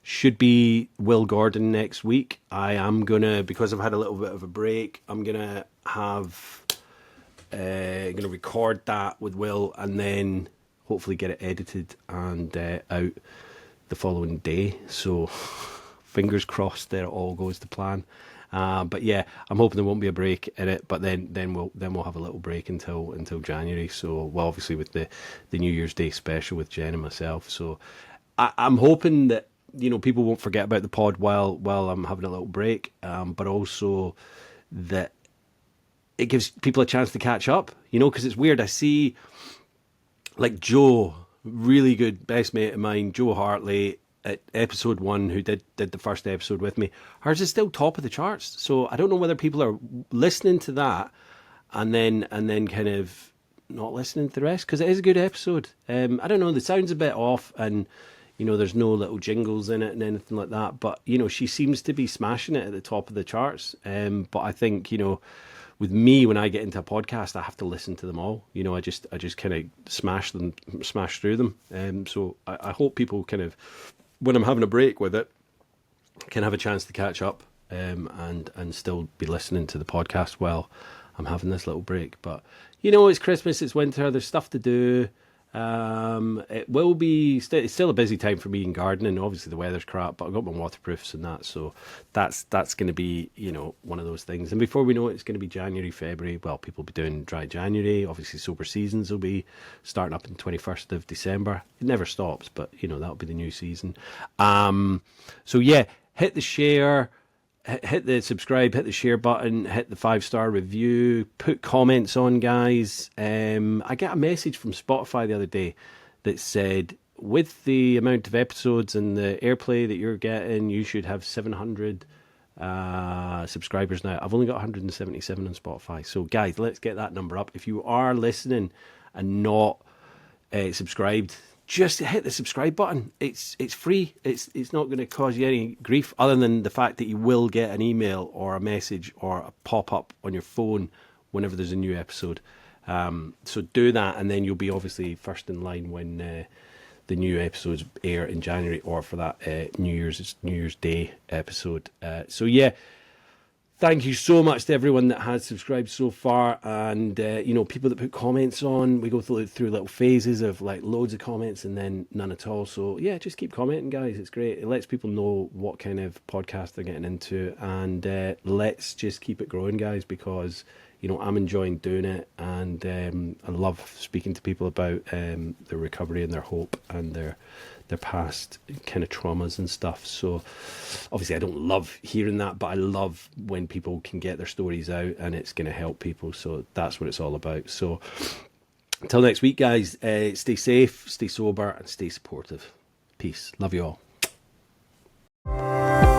Should be Will Gordon next week. I am gonna, because I've had a little bit of a break, I'm gonna record that with Will and then hopefully get it edited and out the following day. So fingers crossed that it all goes to plan. But yeah, I'm hoping there won't be a break in it. But then we'll have a little break until January. So well, obviously with the New Year's Day special with Jen and myself. So I'm hoping that, you know, people won't forget about the pod while I'm having a little break. But also that it gives people a chance to catch up, you know, because it's weird. I see, like, Joe, really good best mate of mine, Joe Hartley, at episode 1, who did the first episode with me. Hers is still top of the charts. So I don't know whether people are listening to that and then kind of not listening to the rest, because it is a good episode. I don't know, the sound's a bit off, and you know, there's no little jingles in it and anything like that. But you know, she seems to be smashing it at the top of the charts. But I think, you know, with me, when I get into a podcast, I have to listen to them all. You know, I just kind of smash through them. So I hope people kind of, when I'm having a break with it, can have a chance to catch up and still be listening to the podcast while I'm having this little break. But you know, it's Christmas, it's winter, there's stuff to do. It will be it's still a busy time for me in gardening. Obviously the weather's crap, but I've got my waterproofs and that, so that's going to be, you know, one of those things. And before we know it, it's going to be January, February. Well, people will be doing dry January. Obviously sober seasons will be starting up on 21st of December. It never stops, but you know, that'll be the new season. So yeah, hit the share, hit the subscribe, hit the share button, hit the 5-star review, put comments on, guys. I got a message from Spotify the other day that said, with the amount of episodes and the airplay that you're getting, you should have 700 subscribers now. I've only got 177 on Spotify. So guys, let's get that number up. If you are listening and not subscribed, just hit the subscribe button. It's free. It's not going to cause you any grief, other than the fact that you will get an email or a message or a pop-up on your phone whenever there's a new episode. So do that, and then you'll be obviously first in line when the new episodes air in January, or for that New Year's Day episode. So yeah, thank you so much to everyone that has subscribed so far, and people that put comments on. We go through little phases of like loads of comments and then none at all. So yeah, just keep commenting, guys. It's great. It lets people know what kind of podcast they're getting into, and let's just keep it growing, guys, because I'm enjoying doing it, and I love speaking to people about their recovery and their hope and their past kind of traumas and stuff. So obviously I don't love hearing that, but I love when people can get their stories out and it's going to help people. So that's what it's all about. So until next week, guys, stay safe, stay sober, and stay supportive. Peace. Love you all.